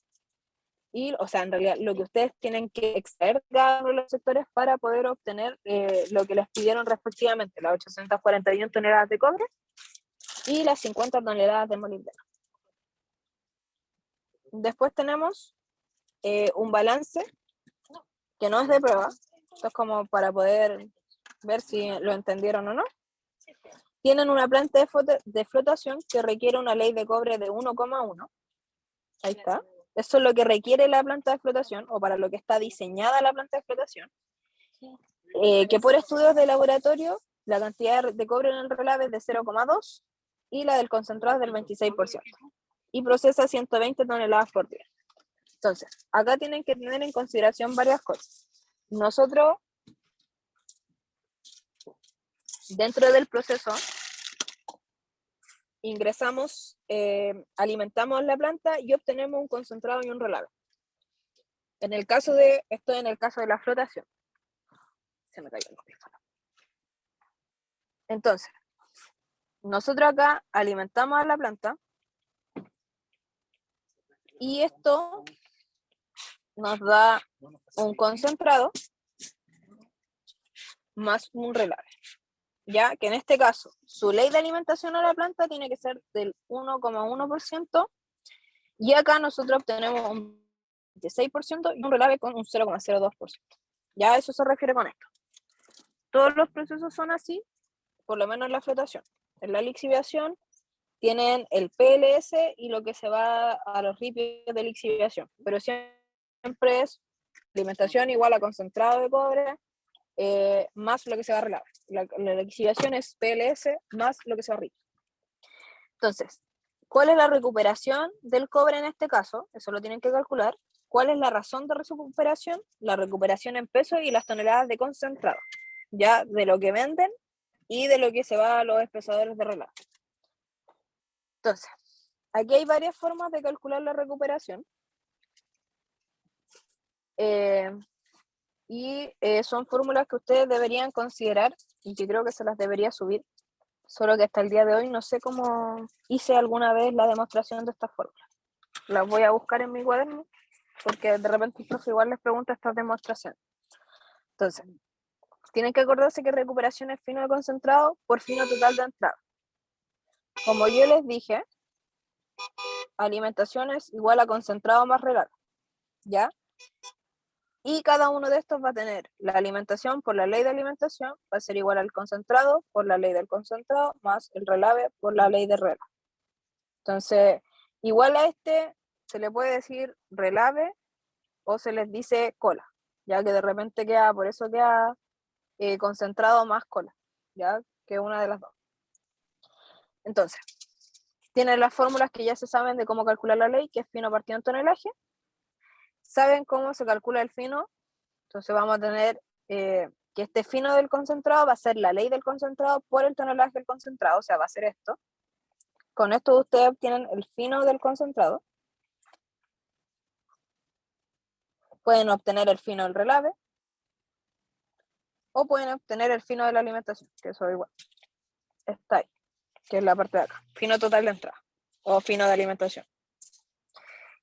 y, o sea, en realidad, lo que ustedes tienen que extraer de cada uno de los sectores para poder obtener lo que les pidieron respectivamente, las 841 toneladas de cobre y las 50 toneladas de molibdeno. Después tenemos un balance que no es de prueba, esto es como para poder ver si lo entendieron o no. Tienen una planta de flotación que requiere una ley de cobre de 1,1. Ahí está. Eso es lo que requiere la planta de flotación, o para lo que está diseñada la planta de flotación. Que por estudios de laboratorio, la cantidad de cobre en el relave es de 0,2 y la del concentrado es del 26%. Y procesa 120 toneladas por día. Entonces, acá tienen que tener en consideración varias cosas. Nosotros, dentro del proceso, ingresamos, alimentamos la planta y obtenemos un concentrado y un relave. En el caso de, esto en el caso de la flotación. Se me cayó el micrófono. Entonces, nosotros acá alimentamos a la planta y esto nos da un concentrado más un relave. Ya que en este caso, su ley de alimentación a la planta tiene que ser del 1,1%, y acá nosotros obtenemos un 26% y un relave con un 0,02%. Ya eso se refiere con esto. Todos los procesos son así, por lo menos en la flotación. En la lixiviación tienen el PLS y lo que se va a los ripios de lixiviación, pero siempre es alimentación igual a concentrado de cobre, más lo que se va a relavar. La lixiviación es PLS más lo que se va a ripio. Entonces, ¿cuál es la recuperación del cobre en este caso? Eso lo tienen que calcular. ¿Cuál es la razón de recuperación? La recuperación en peso y las toneladas de concentrado, ya de lo que venden y de lo que se va a los espesadores de relave. Entonces, aquí hay varias formas de calcular la recuperación. Son fórmulas que ustedes deberían considerar y que creo que se las debería subir, solo que hasta el día de hoy no sé cómo hice alguna vez la demostración de esta fórmula. Las voy a buscar en mi cuaderno porque de repente el profe igual les pregunta estas demostraciones. Entonces, tienen que acordarse que recuperación es fino de concentrado por fino total de entrada. Como yo les dije, alimentación es igual a concentrado más relave, ¿ya? Y cada uno de estos va a tener la alimentación por la ley de alimentación, va a ser igual al concentrado por la ley del concentrado, más el relave por la ley de relave. Entonces, igual a este se le puede decir relave o se les dice cola, ya que de repente queda, por eso queda concentrado más cola, ya que una de las dos. Entonces, tienen las fórmulas que ya se saben de cómo calcular la ley, que es fino partido en tonelaje. Saben cómo se calcula el fino, entonces vamos a tener que este fino del concentrado va a ser la ley del concentrado por el tonelaje del concentrado, o sea, va a ser esto. Con esto ustedes obtienen el fino del concentrado. Pueden obtener el fino del relave, o pueden obtener el fino de la alimentación, que eso igual está ahí, que es la parte de acá, fino total de entrada, o fino de alimentación.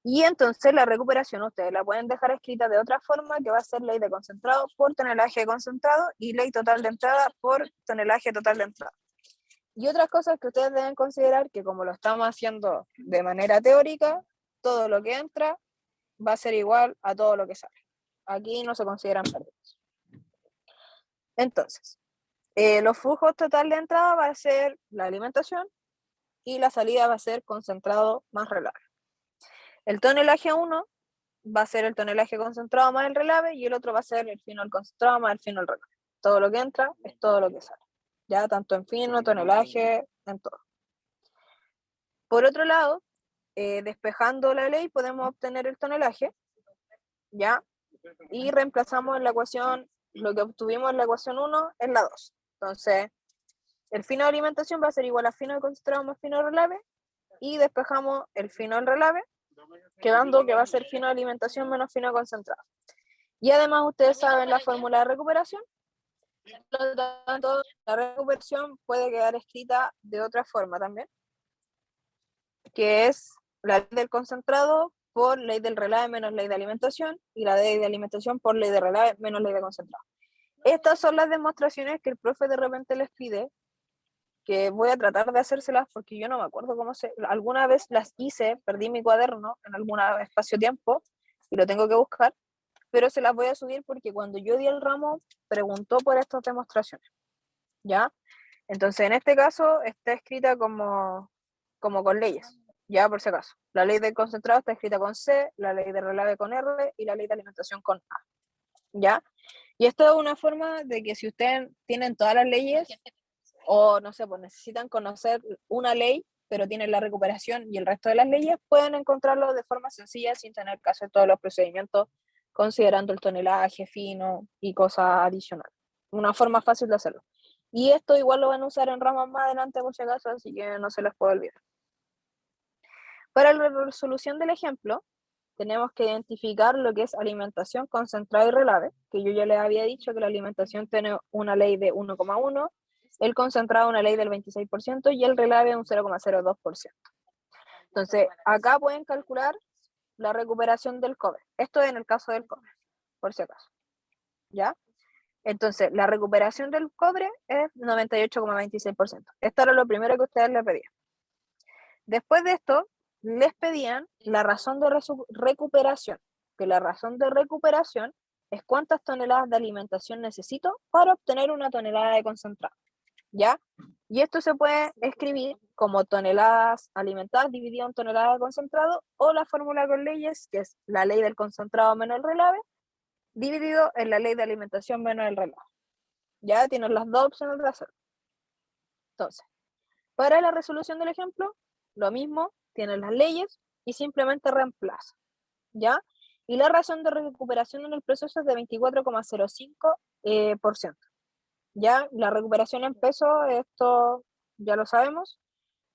Y entonces la recuperación ustedes la pueden dejar escrita de otra forma, que va a ser ley de concentrado por tonelaje de concentrado y ley total de entrada por tonelaje total de entrada. Y otras cosas que ustedes deben considerar, que como lo estamos haciendo de manera teórica, todo lo que entra va a ser igual a todo lo que sale. Aquí no se consideran pérdidas. Entonces, los flujos total de entrada va a ser la alimentación y la salida va a ser concentrado más relave. El tonelaje 1 va a ser el tonelaje concentrado más el relave y el otro va a ser el fino del concentrado más el fino del relave. Todo lo que entra es todo lo que sale, ya tanto en fino, tonelaje, en todo. Por otro lado, despejando la ley podemos obtener el tonelaje, ya, y reemplazamos en la ecuación lo que obtuvimos en la ecuación 1 en la 2. Entonces, el fino de alimentación va a ser igual a fino de concentrado más fino de relave, y despejamos el fino del relave, quedando que va a ser fino de alimentación menos fino de concentrado. Y además ustedes saben la fórmula de recuperación, por lo tanto la recuperación puede quedar escrita de otra forma también, que es la ley del concentrado por ley del relave menos ley de alimentación, y la ley de alimentación por ley de relave menos ley de concentrado. Estas son las demostraciones que el profe de repente les pide, que voy a tratar de hacérselas porque yo no me acuerdo cómo se... Alguna vez las hice, perdí mi cuaderno en algún espacio-tiempo y lo tengo que buscar, pero se las voy a subir porque cuando yo di el ramo preguntó por estas demostraciones, ¿ya? Entonces, en este caso está escrita como con leyes, ya por si acaso. La ley del concentrado está escrita con C, la ley de relave con R y la ley de alimentación con A, ¿ya? Y esto es una forma de que si ustedes tienen todas las leyes, o no sé, pues necesitan conocer una ley, pero tienen la recuperación y el resto de las leyes, pueden encontrarlo de forma sencilla sin tener que hacer todos los procedimientos considerando el tonelaje fino y cosas adicionales. Una forma fácil de hacerlo. Y esto igual lo van a usar en ramas más adelante por si acaso, así que no se les puede olvidar. Para la resolución del ejemplo, tenemos que identificar lo que es alimentación, concentrado y relave, que yo ya les había dicho que la alimentación tiene una ley de 1,1, el concentrado una ley del 26% y el relave un 0,02%. Entonces, acá pueden calcular la recuperación del cobre. Esto es en el caso del cobre, por si acaso. ¿Ya? Entonces, la recuperación del cobre es 98,26%. Esto era lo primero que ustedes le pedían. Después de esto, les pedían la razón de recuperación, que la razón de recuperación es cuántas toneladas de alimentación necesito para obtener una tonelada de concentrado, ¿ya? Y esto se puede escribir como toneladas alimentadas dividido en toneladas de concentrado, o la fórmula con leyes, que es la ley del concentrado menos el relave, dividido en la ley de alimentación menos el relave. Ya tienen las dos opciones de hacerlo. Entonces, para la resolución del ejemplo, lo mismo, tienen las leyes y simplemente reemplaza, ¿ya? Y la razón de recuperación en el proceso es de 24,05%. ¿Ya? La recuperación en peso, esto ya lo sabemos.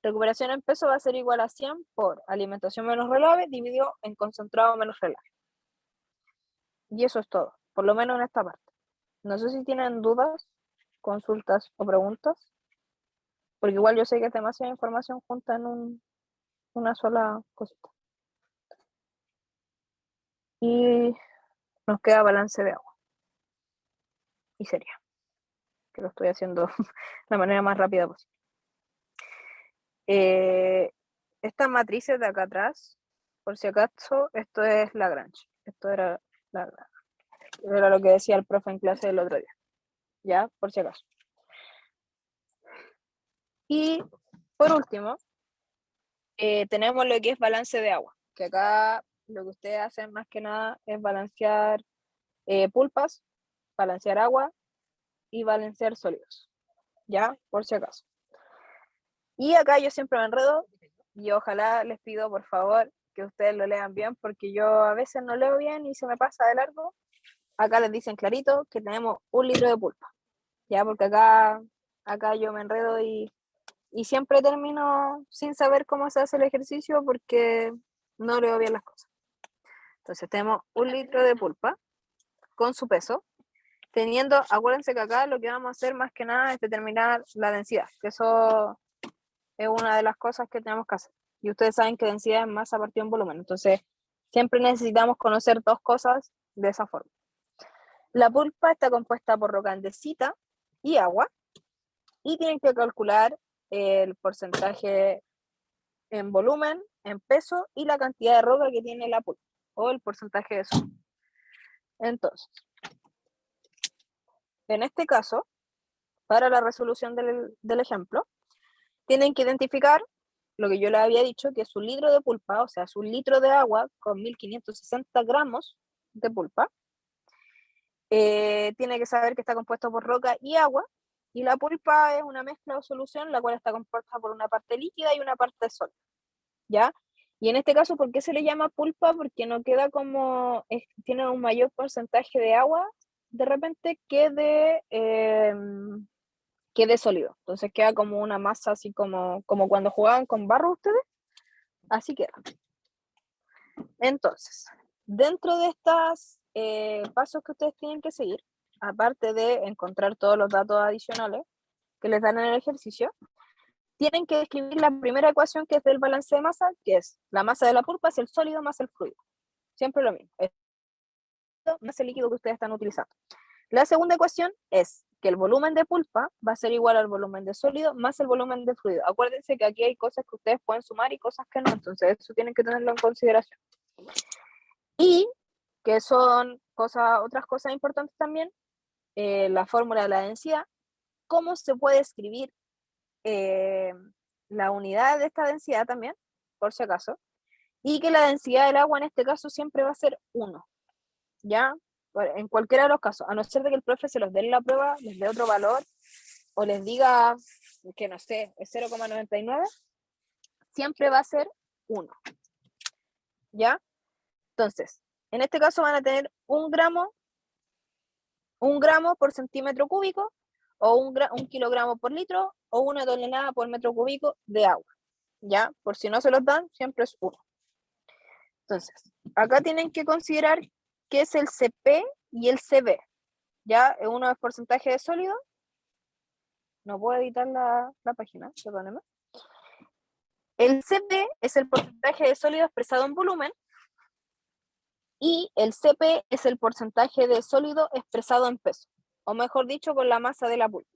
Recuperación en peso va a ser igual a 100 por alimentación menos relave dividido en concentrado menos relave. Y eso es todo, por lo menos en esta parte. No sé si tienen dudas, consultas o preguntas, porque igual yo sé que es demasiada información junta en una sola cosita. y nos queda balance de agua. Y sería, que lo estoy haciendo de la manera más rápida posible. Estas matrices de acá atrás, por si acaso, esto es Lagrange. Esto era lo que decía el profe en clase el otro día. Ya, por si acaso. Y por último, tenemos lo que es balance de agua, que acá lo que ustedes hacen más que nada es balancear pulpas, balancear agua y balancear sólidos, ya, por si acaso. Y acá yo siempre me enredo y ojalá les pido por favor que ustedes lo lean bien, porque yo a veces no leo bien y se me pasa de largo. Acá les dicen clarito que tenemos 1 litro de pulpa, ya, porque acá yo me enredo y siempre termino sin saber cómo se hace el ejercicio porque no leo bien las cosas. Entonces tenemos 1 litro de pulpa con su peso, teniendo, acuérdense que acá lo que vamos a hacer más que nada es determinar la densidad, que eso es una de las cosas que tenemos que hacer. Y ustedes saben que densidad es masa partido en volumen, entonces siempre necesitamos conocer 2 cosas de esa forma. La pulpa está compuesta por roca andesita y agua, y tienen que calcular el porcentaje en volumen, en peso y la cantidad de roca que tiene la pulpa, o el porcentaje de eso. Entonces, en este caso, para la resolución del ejemplo, tienen que identificar lo que yo les había dicho, que es un litro de pulpa, o sea, es 1 litro de agua con 1560 gramos de pulpa. Tiene que saber que está compuesto por roca y agua, y la pulpa es una mezcla o solución, la cual está compuesta por una parte líquida y una parte sólida, ¿ya? Y en este caso, ¿por qué se le llama pulpa? Porque no queda como, tiene un mayor porcentaje de agua de repente que de sólido. Entonces queda como una masa así como cuando jugaban con barro ustedes, así queda. Entonces, dentro de estos pasos que ustedes tienen que seguir, aparte de encontrar todos los datos adicionales que les dan en el ejercicio, tienen que escribir la primera ecuación, que es del balance de masa, que es la masa de la pulpa es el sólido más el fluido. Siempre lo mismo, es más el líquido que ustedes están utilizando. La segunda ecuación es que el volumen de pulpa va a ser igual al volumen de sólido más el volumen de fluido. Acuérdense que aquí hay cosas que ustedes pueden sumar y cosas que no, entonces eso tienen que tenerlo en consideración. Y que son otras cosas importantes también, la fórmula de la densidad, cómo se puede escribir la unidad de esta densidad también, por si acaso, y que la densidad del agua en este caso siempre va a ser 1, ¿ya? En cualquiera de los casos, a no ser de que el profe se los dé en la prueba, les dé otro valor, o les diga que no sé, es 0,99, siempre va a ser 1, ¿ya? Entonces, en este caso van a tener 1 gramo por centímetro cúbico, o 1 kilogramo por litro, o 1 tonelada por metro cúbico de agua, ¿ya? Por si no se los dan, siempre es 1. Entonces, acá tienen que considerar qué es el CP y el CB, ¿ya? Uno es porcentaje de sólido. No puedo editar la página, perdónenme. El CP es el porcentaje de sólido expresado en volumen, y el CP es el porcentaje de sólido expresado en peso, o mejor dicho, con la masa de la pulpa.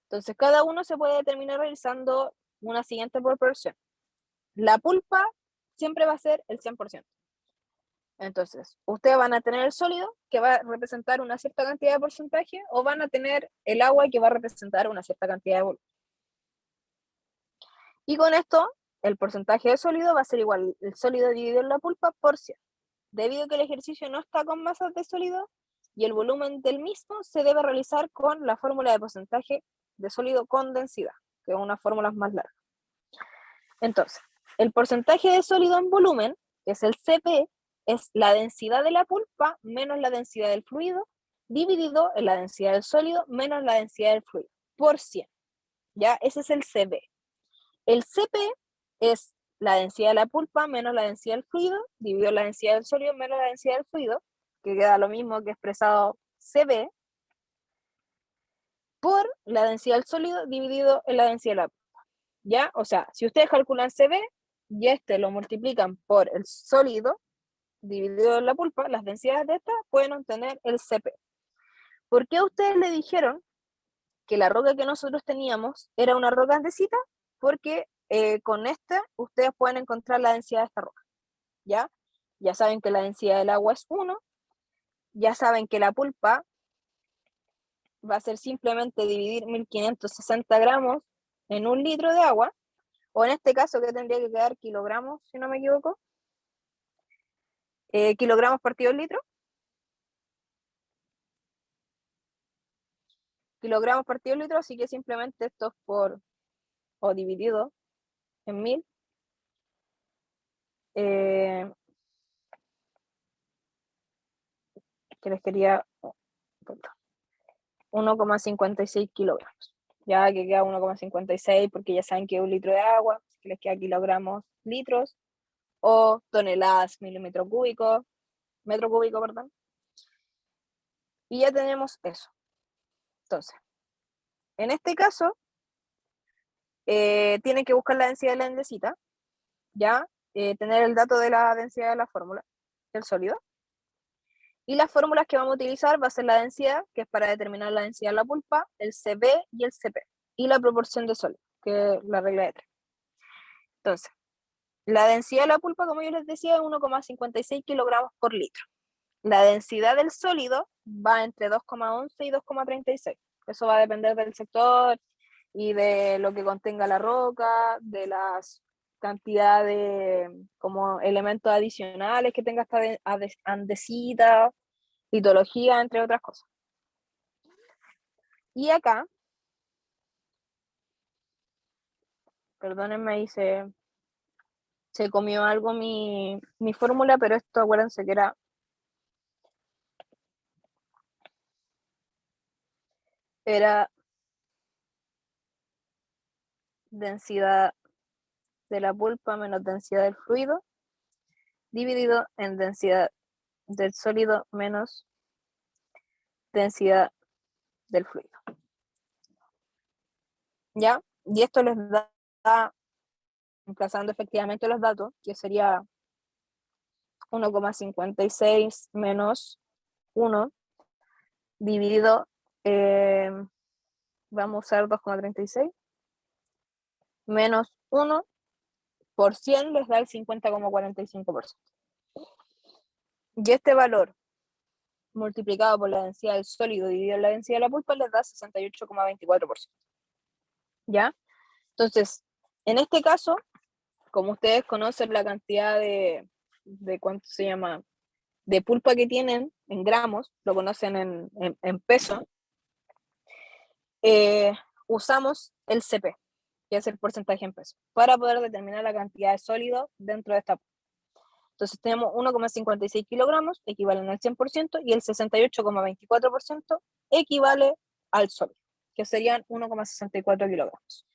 Entonces, cada uno se puede determinar realizando una siguiente proporción. La pulpa siempre va a ser el 100%. Entonces, ustedes van a tener el sólido, que va a representar una cierta cantidad de porcentaje, o van a tener el agua, que va a representar una cierta cantidad de volumen. Y con esto, el porcentaje de sólido va a ser igual el sólido dividido en la pulpa por 100. Debido a que el ejercicio no está con masas de sólido, y el volumen del mismo se debe realizar con la fórmula de porcentaje de sólido con densidad, que es una fórmula más larga. Entonces, el porcentaje de sólido en volumen, que es el CP, es la densidad de la pulpa menos la densidad del fluido, dividido en la densidad del sólido menos la densidad del fluido, por 100. ¿Ya? Ese es el CB. El CP es la densidad de la pulpa menos la densidad del fluido, dividido en la densidad del sólido menos la densidad del fluido, que queda lo mismo que expresado CB, por la densidad del sólido dividido en la densidad de la pulpa. ¿Ya? O sea, si ustedes calculan CB y lo multiplican por el sólido, dividido en la pulpa, las densidades de esta pueden obtener el CP. ¿Por qué ustedes le dijeron que la roca que nosotros teníamos era una roca andesita? Porque con esta ustedes pueden encontrar la densidad de esta roca, ¿ya? Ya saben que la densidad del agua es 1, ya saben que la pulpa va a ser simplemente dividir 1560 gramos en 1 litro de agua, o en este caso que tendría que quedar kilogramos, si no me equivoco, kilogramos partido el litro, kilogramos partido el litro, así que simplemente esto es por, o dividido en 1000, que les quería, 1,56 kilogramos, ya que queda 1,56 porque ya saben que es 1 litro de agua, que les queda kilogramos, litros, o toneladas, metro cúbico, perdón. Y ya tenemos eso. Entonces, en este caso, tienen que buscar la densidad de la andesita, ya, tener el dato de la densidad de la fórmula del sólido. Y las fórmulas que vamos a utilizar va a ser la densidad, que es para determinar la densidad de la pulpa, el CB y el CP, y la proporción de sólido, que es la regla de 3. Entonces, la densidad de la pulpa, como yo les decía, es 1,56 kilogramos por litro. La densidad del sólido va entre 2,11 y 2,36. Eso va a depender del sector y de lo que contenga la roca, de las cantidades de como elementos adicionales que tenga esta andesita, litología, entre otras cosas. Y acá, perdónenme, ahí se comió algo mi fórmula, pero esto acuérdense que era densidad de la pulpa menos densidad del fluido, dividido en densidad del sólido menos densidad del fluido. ¿Ya? Y esto les da, emplazando efectivamente los datos, que sería 1,56 menos 1 dividido, vamos a usar 2,36, menos 1 por 100 les da el 50,45%. Y este valor multiplicado por la densidad del sólido dividido en la densidad de la pulpa les da 68,24%. ¿Ya? Entonces, en este caso, como ustedes conocen la cantidad de ¿cuánto se llama? De pulpa que tienen en gramos, lo conocen en peso, usamos el CP, que es el porcentaje en peso, para poder determinar la cantidad de sólido dentro de esta pulpa. Entonces tenemos 1,56 kilogramos, equivalen al 100%, y el 68,24% equivale al sólido, que serían 1,64 kilogramos.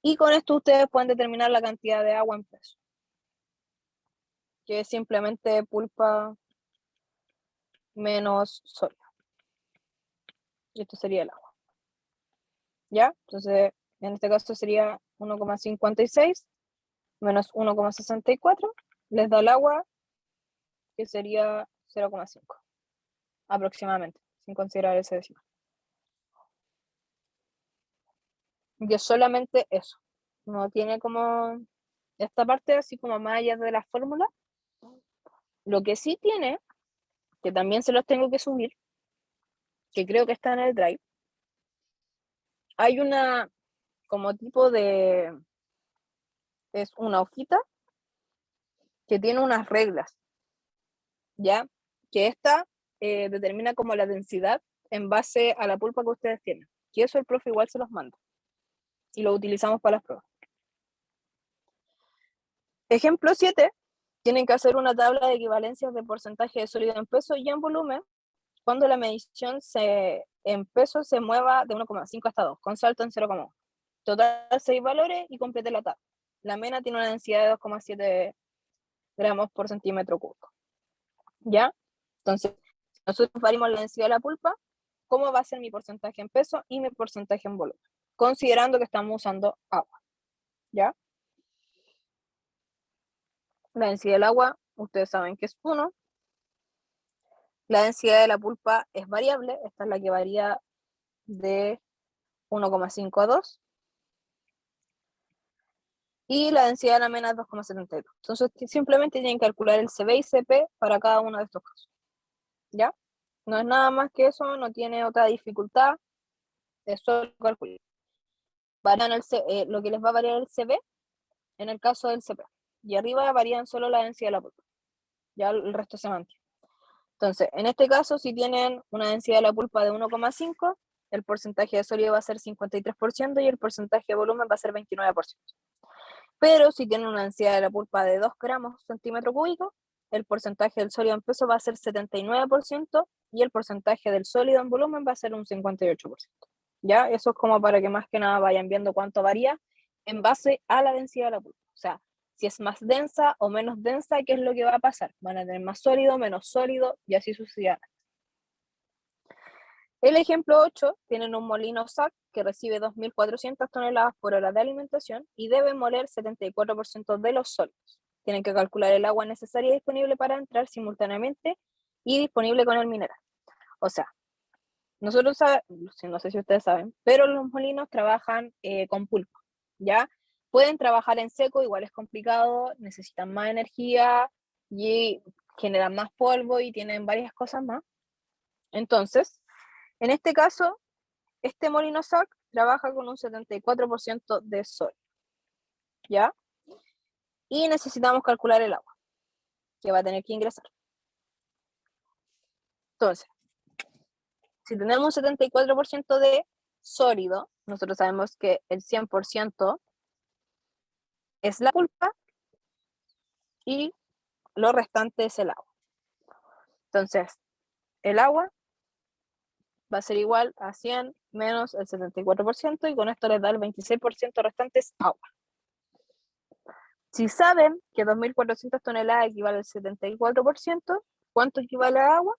Y con esto ustedes pueden determinar la cantidad de agua en peso, que es simplemente pulpa menos sólido. Y esto sería el agua. ¿Ya? Entonces, en este caso sería 1,56 menos 1,64, les da el agua, que sería 0,5 aproximadamente, sin considerar ese decimal. Y es solamente eso. No tiene como esta parte así como más allá de la fórmula. Lo que sí tiene, que también se los tengo que subir, que creo que está en el drive, hay una como tipo de, es una hojita que tiene unas reglas, ¿ya? Que esta determina como la densidad en base a la pulpa que ustedes tienen. Y eso el profe igual se los manda. Y lo utilizamos para las pruebas. Ejemplo 7. Tienen que hacer una tabla de equivalencias de porcentaje de sólido en peso y en volumen cuando la medición en peso se mueva de 1,5 hasta 2, con salto en 0,1. Total 6 valores y complete la tabla. La mena tiene una densidad de 2,7 gramos por centímetro cúbico. ¿Ya? Entonces, nosotros varimos la densidad de la pulpa, ¿cómo va a ser mi porcentaje en peso y mi porcentaje en volumen? Considerando que estamos usando agua. ¿Ya? La densidad del agua ustedes saben que es 1. La densidad de la pulpa es variable, esta es la que varía de 1,5 a 2. Y la densidad de la mena es 2,72. Entonces simplemente tienen que calcular el CB y CP para cada uno de estos casos. ¿Ya? No es nada más que eso, no tiene otra dificultad, es solo calcular. Lo que les va a variar el CB en el caso del CP. Y arriba varían solo la densidad de la pulpa. Ya el resto se mantiene. Entonces, en este caso, si tienen una densidad de la pulpa de 1,5, el porcentaje de sólido va a ser 53% y el porcentaje de volumen va a ser 29%. Pero si tienen una densidad de la pulpa de 2 gramos centímetro cúbico, el porcentaje del sólido en peso va a ser 79% y el porcentaje del sólido en volumen va a ser un 58%. ¿Ya? Eso es como para que más que nada vayan viendo cuánto varía en base a la densidad de la pulpa. O sea, si es más densa o menos densa, ¿qué es lo que va a pasar? Van a tener más sólido, menos sólido y así sucesivamente. El ejemplo 8, tienen un molino SAC que recibe 2.400 toneladas por hora de alimentación y debe moler 74% de los sólidos. Tienen que calcular el agua necesaria y disponible para entrar simultáneamente y disponible con el mineral. O sea, nosotros no sé si ustedes saben, pero los molinos trabajan con pulpa, ¿ya? Pueden trabajar en seco, igual es complicado, necesitan más energía y generan más polvo y tienen varias cosas más. Entonces, en este caso, este molino SAC trabaja con un 74% de sol, ¿ya? Y necesitamos calcular el agua que va a tener que ingresar. Entonces, si tenemos un 74% de sólido, nosotros sabemos que el 100% es la pulpa y lo restante es el agua. Entonces, el agua va a ser igual a 100 menos el 74% y con esto les da el 26% restante es agua. Si saben que 2.400 toneladas equivale al 74%, ¿cuánto equivale a agua?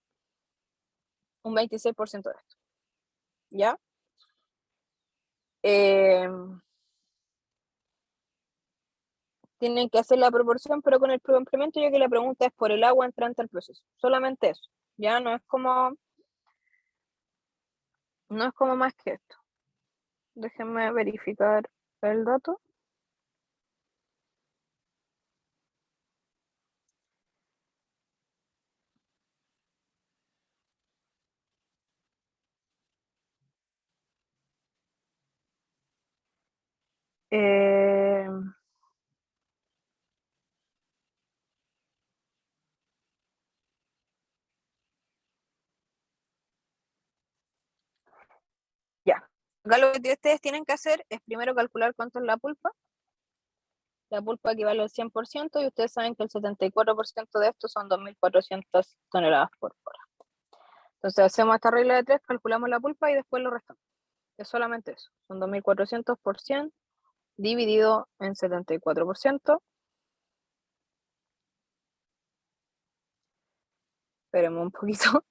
Un 26% de esto. ¿Ya? Tienen que hacer la proporción, pero con el complemento, ya que la pregunta es por el agua entrante al proceso. Solamente eso. Ya no es como más que esto. Déjenme verificar el dato. Eh, ya. Acá lo que ustedes tienen que hacer es primero calcular cuánto es la pulpa. La pulpa equivale al 100% y ustedes saben que el 74% de esto son 2.400 toneladas por hora. Entonces hacemos esta regla de 3, calculamos la pulpa y después lo restamos. Es solamente eso. Son 2.400 por 100 dividido en 74%. Esperemos un poquito.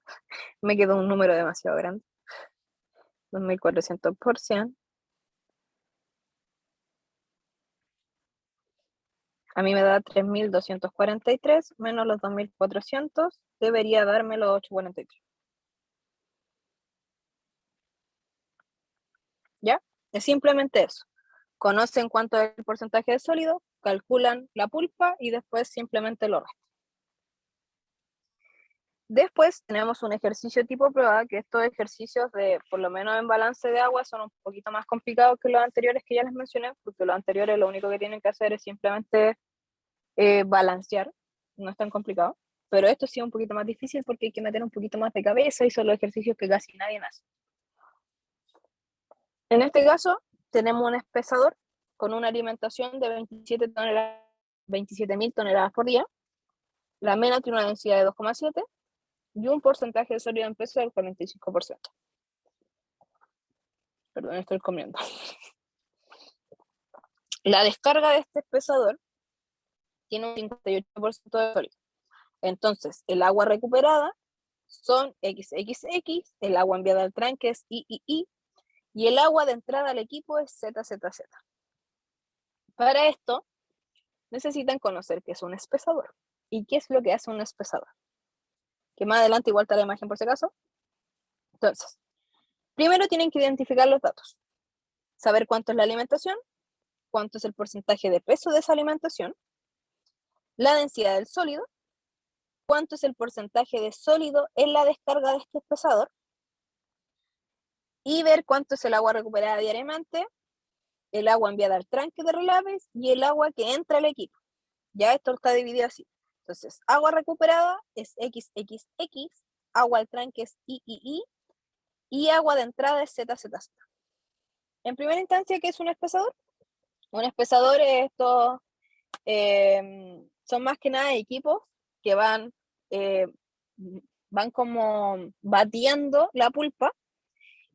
Me quedó un número demasiado grande. 2.400 por 100. A mí me da 3.243 menos los 2.400. Debería darme los 843. ¿Ya? Es simplemente eso. Conocen cuánto es el porcentaje de sólido, calculan la pulpa y después simplemente lo restan. Después tenemos un ejercicio tipo prueba, que estos ejercicios de, por lo menos en balance de agua, son un poquito más complicados que los anteriores que ya les mencioné, porque los anteriores lo único que tienen que hacer es simplemente balancear, no es tan complicado. Pero esto sí es un poquito más difícil porque hay que meter un poquito más de cabeza y son los ejercicios que casi nadie hace. En este caso, tenemos un espesador con una alimentación de 27.000 toneladas por día. La mena tiene una densidad de 2,7 y un porcentaje de sólido en peso del 45%. Perdón, estoy comiendo. La descarga de este espesador tiene un 58% de sólido. Entonces, el agua recuperada son XXX, el agua enviada al tranque es III, y el agua de entrada al equipo es ZZZ. Para esto, necesitan conocer qué es un espesador. y qué es lo que hace un espesador. Que más adelante igual está la imagen por si acaso. Entonces, primero tienen que identificar los datos. Saber cuánto es la alimentación, cuánto es el porcentaje de peso de esa alimentación, la densidad del sólido, cuánto es el porcentaje de sólido en la descarga de este espesador, y ver cuánto es el agua recuperada diariamente, el agua enviada al tranque de relaves y el agua que entra al equipo. Ya esto está dividido así. Entonces, agua recuperada es XXX, agua al tranque es III, y agua de entrada es ZZZ. En primera instancia, ¿qué es un espesador? Un espesador es esto, son más que nada equipos que van como batiendo la pulpa,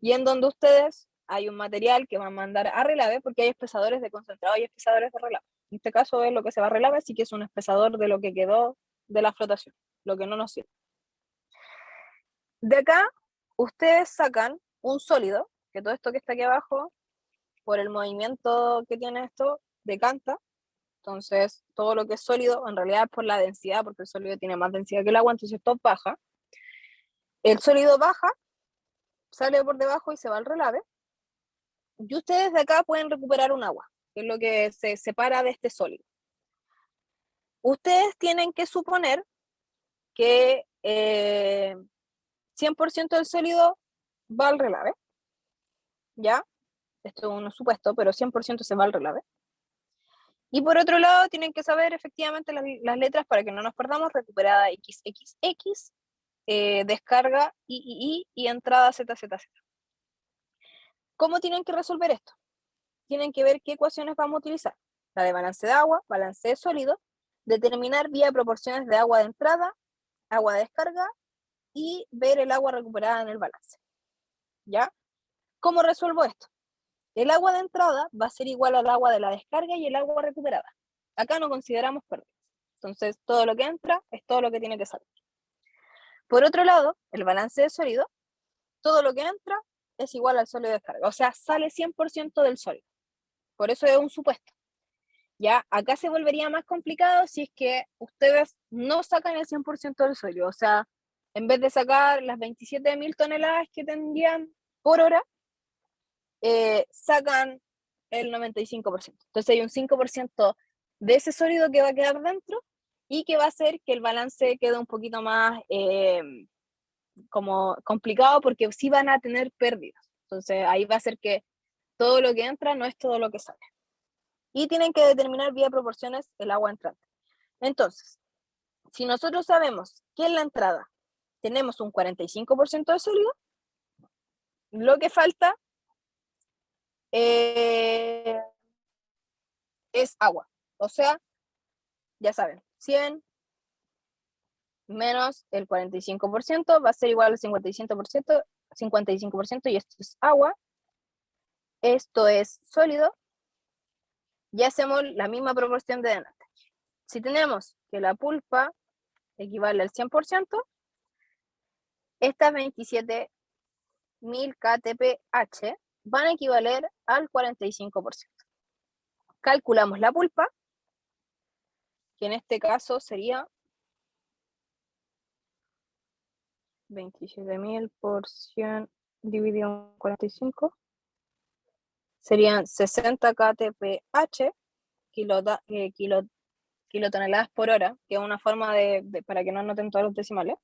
y en donde ustedes hay un material que van a mandar a relave, porque hay espesadores de concentrado y espesadores de relave. En este caso es lo que se va a relave, así que es un espesador de lo que quedó de la flotación, lo que no nos sirve. De acá, ustedes sacan un sólido, que todo esto que está aquí abajo, por el movimiento que tiene esto, decanta. Entonces, todo lo que es sólido, en realidad es por la densidad, porque el sólido tiene más densidad que el agua, entonces esto baja. El sólido baja, sale por debajo y se va al relave. Y ustedes de acá pueden recuperar un agua, que es lo que se separa de este sólido. Ustedes tienen que suponer que 100% del sólido va al relave, ¿ya? Esto es un supuesto, pero 100% se va al relave. Y por otro lado, tienen que saber efectivamente las letras para que no nos perdamos: recuperada XXX, descarga III y entrada ZZZ. ¿Cómo tienen que resolver esto? Tienen que ver qué ecuaciones vamos a utilizar. La de balance de agua, balance de sólido, determinar vía proporciones de agua de entrada, agua de descarga, y ver el agua recuperada en el balance. ¿Ya? ¿Cómo resuelvo esto? El agua de entrada va a ser igual al agua de la descarga y el agua recuperada. Acá no consideramos pérdidas. Entonces, todo lo que entra es todo lo que tiene que salir. Por otro lado, el balance de sólido, todo lo que entra es igual al sólido de descarga. O sea, sale 100% del sólido. Por eso es un supuesto. Ya, acá se volvería más complicado si es que ustedes no sacan el 100% del sólido. O sea, en vez de sacar las 27.000 toneladas que tendrían por hora, sacan el 95%. Entonces hay un 5% de ese sólido que va a quedar dentro y que va a hacer que el balance quede un poquito más como complicado, porque sí van a tener pérdidas. Entonces ahí va a ser que todo lo que entra no es todo lo que sale. Y tienen que determinar vía proporciones el agua entrante. Entonces, si nosotros sabemos que en la entrada tenemos un 45% de sólido, lo que falta es agua. O sea, ya saben, 100 menos el 45% va a ser igual al 55%, y esto es agua, esto es sólido, y hacemos la misma proporción de delante. Si tenemos que la pulpa equivale al 100%, estas 27.000 kTpH van a equivaler al 45%. Calculamos la pulpa, que en este caso sería 27.000 por 100 dividido en 45, serían 60 kTpH, kilotoneladas por hora, que es una forma para que no noten todos los decimales.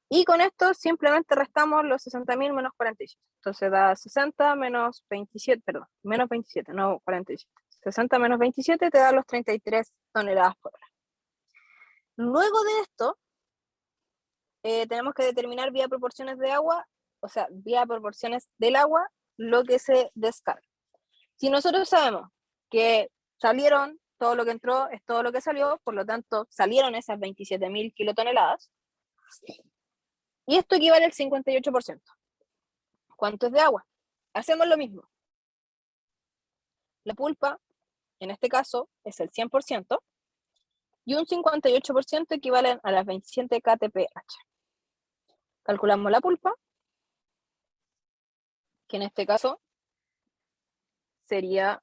Y con esto simplemente restamos los 60.000 menos 47. Entonces da 60 menos 27, perdón, menos 27, no 47. 60 menos 27 te da los 33 toneladas por hora. Luego de esto, tenemos que determinar vía proporciones de agua, o sea, vía proporciones del agua, lo que se descarga. Si nosotros sabemos que salieron, todo lo que entró es todo lo que salió, por lo tanto salieron esas 27.000 kilotoneladas, y esto equivale al 58%. ¿Cuánto es de agua? Hacemos lo mismo. La pulpa, en este caso, es el 100%, y un 58% equivalen a las 27 kTpH. Calculamos la pulpa, que en este caso sería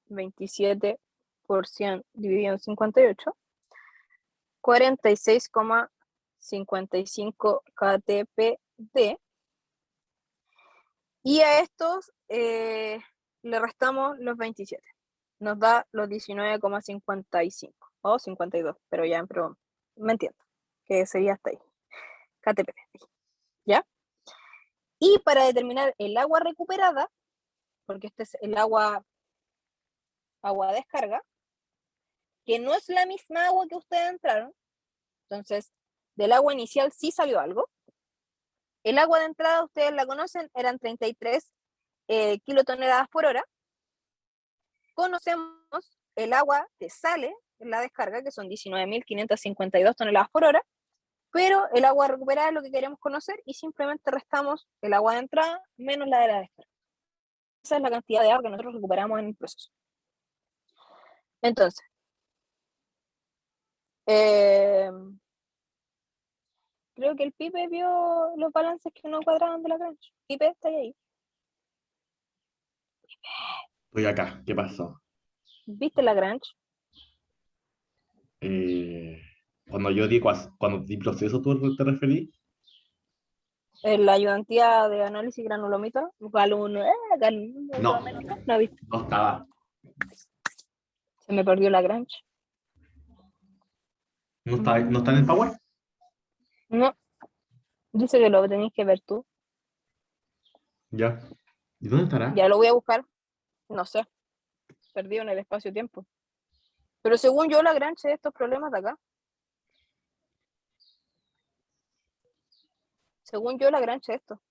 27% dividido en 58, 46,55 kTpd. Y a estos le restamos los 27. Nos da los 19,55 o 52, pero ya me entiendo, que sería hasta ahí. kTpd. ¿Ya? Y para determinar el agua recuperada, porque este es el agua descarga, que no es la misma agua que ustedes entraron, entonces del agua inicial sí salió algo. El agua de entrada, ustedes la conocen, eran 33 kilotoneladas por hora. Conocemos el agua que sale en la descarga, que son 19.552 toneladas por hora, pero el agua recuperada es lo que queremos conocer y simplemente restamos el agua de entrada menos la de la descarga. Esa es la cantidad de agua que nosotros recuperamos en el proceso. Entonces, creo que el Pipe vio los balances que no cuadraban de la cancha. Pipe, está ahí. Estoy acá. ¿Qué pasó? ¿Viste la Grange? Cuando di proceso, ¿tú te referí? La ayudantía de análisis granulomita, Galun, No, ¿no viste? no estaba. Se me perdió la Grange. No está en el Power. No, dice que lo tenéis que ver tú. Ya. ¿Y dónde estará? Ya lo voy a buscar. No sé. Perdido en el espacio-tiempo. Pero según yo, la Grange es estos problemas de acá. Según yo, la Grange es esto.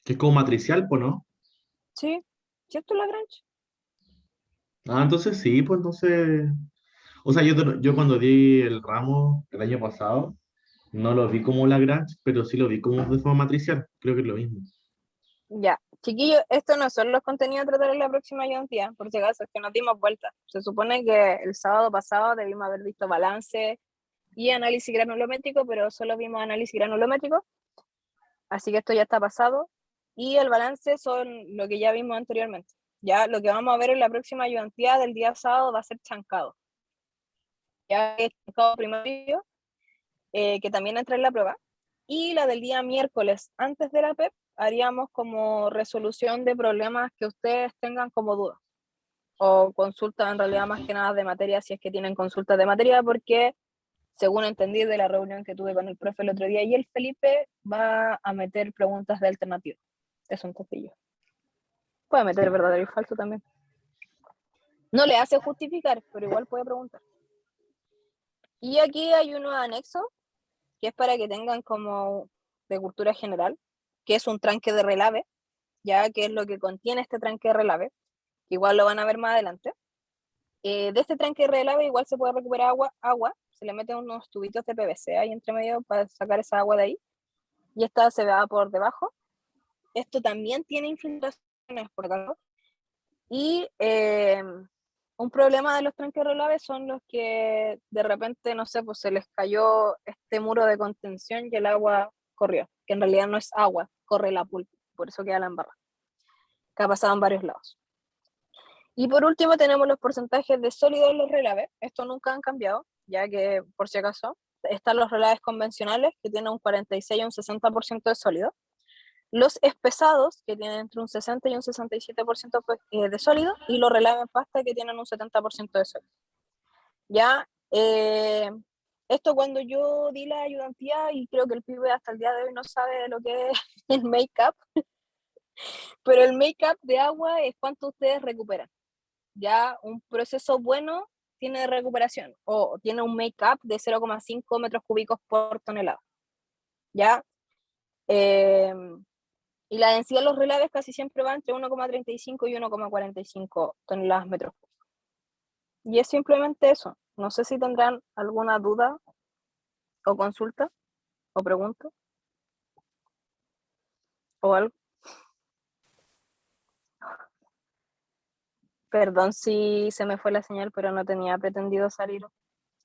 Que es como matricial, pues, ¿no? Sí, ¿cierto la Grange? Ah, entonces sí, pues entonces. O sea, yo cuando di el ramo el año pasado, no lo vi como Lagrange, pero sí lo vi como de forma matricial. Creo que es lo mismo. Ya, chiquillos, estos no son los contenidos a tratar en la próxima ayudantía, por si acaso, es que nos dimos vuelta. Se supone que el sábado pasado debimos haber visto balance y análisis granulométrico, pero solo vimos análisis granulométrico, así que esto ya está pasado. Y el balance son lo que ya vimos anteriormente. Ya lo que vamos a ver en la próxima ayudantía del día sábado va a ser chancado. Ya es chancado primario, que también entra en la prueba. Y la del día miércoles, antes de la PEP, haríamos como resolución de problemas que ustedes tengan como dudas. O consultas en realidad más que nada de materia, si es que tienen consultas de materia, porque según entendí de la reunión que tuve con el profe el otro día, y el Felipe va a meter preguntas de alternativa. Es un costillo. Puede meter verdadero y falso también. No le hace justificar, pero igual puede preguntar. Y aquí hay uno anexo, que es para que tengan como de cultura general, que es un tranque de relave, ya que es lo que contiene este tranque de relave, que igual lo van a ver más adelante. De este tranque de relave igual se puede recuperar agua, se le meten unos tubitos de PVC ahí entre medio para sacar esa agua de ahí, y esta se va por debajo. Esto también tiene infiltraciones por acá. Y un problema de los tranques relaves son los que de repente, no sé, pues se les cayó este muro de contención y el agua corrió, que en realidad no es agua, corre la pulpa, por eso queda la embarrada, que ha pasado en varios lados. Y por último tenemos los porcentajes de sólido en los relaves, estos nunca han cambiado, ya que por si acaso están los relaves convencionales que tienen un 46 y un 60% de sólido, los espesados, que tienen entre un 60 y un 67% de sólido, y los relaves en pasta, que tienen un 70% de sólido. Ya, esto cuando yo di la ayudantía, y creo que el pibe hasta el día de hoy no sabe lo que es el make-up, pero el make-up de agua es cuánto ustedes recuperan. Ya, un proceso bueno tiene recuperación, o tiene un make-up de 0,5 metros cúbicos por tonelada. Ya, y la densidad de los relaves casi siempre va entre 1,35 y 1,45 toneladas metros cúbicos. Y es simplemente eso. No sé si tendrán alguna duda o consulta o pregunta o algo. Perdón si se me fue la señal, pero no tenía pretendido salir.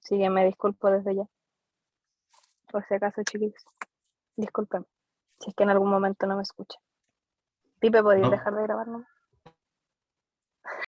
Así que me disculpo desde ya. Por si acaso, chiquillos. Disculpen. Si es que en algún momento no me escuchan. Pipe, ¿podéis No, dejar de grabar, no?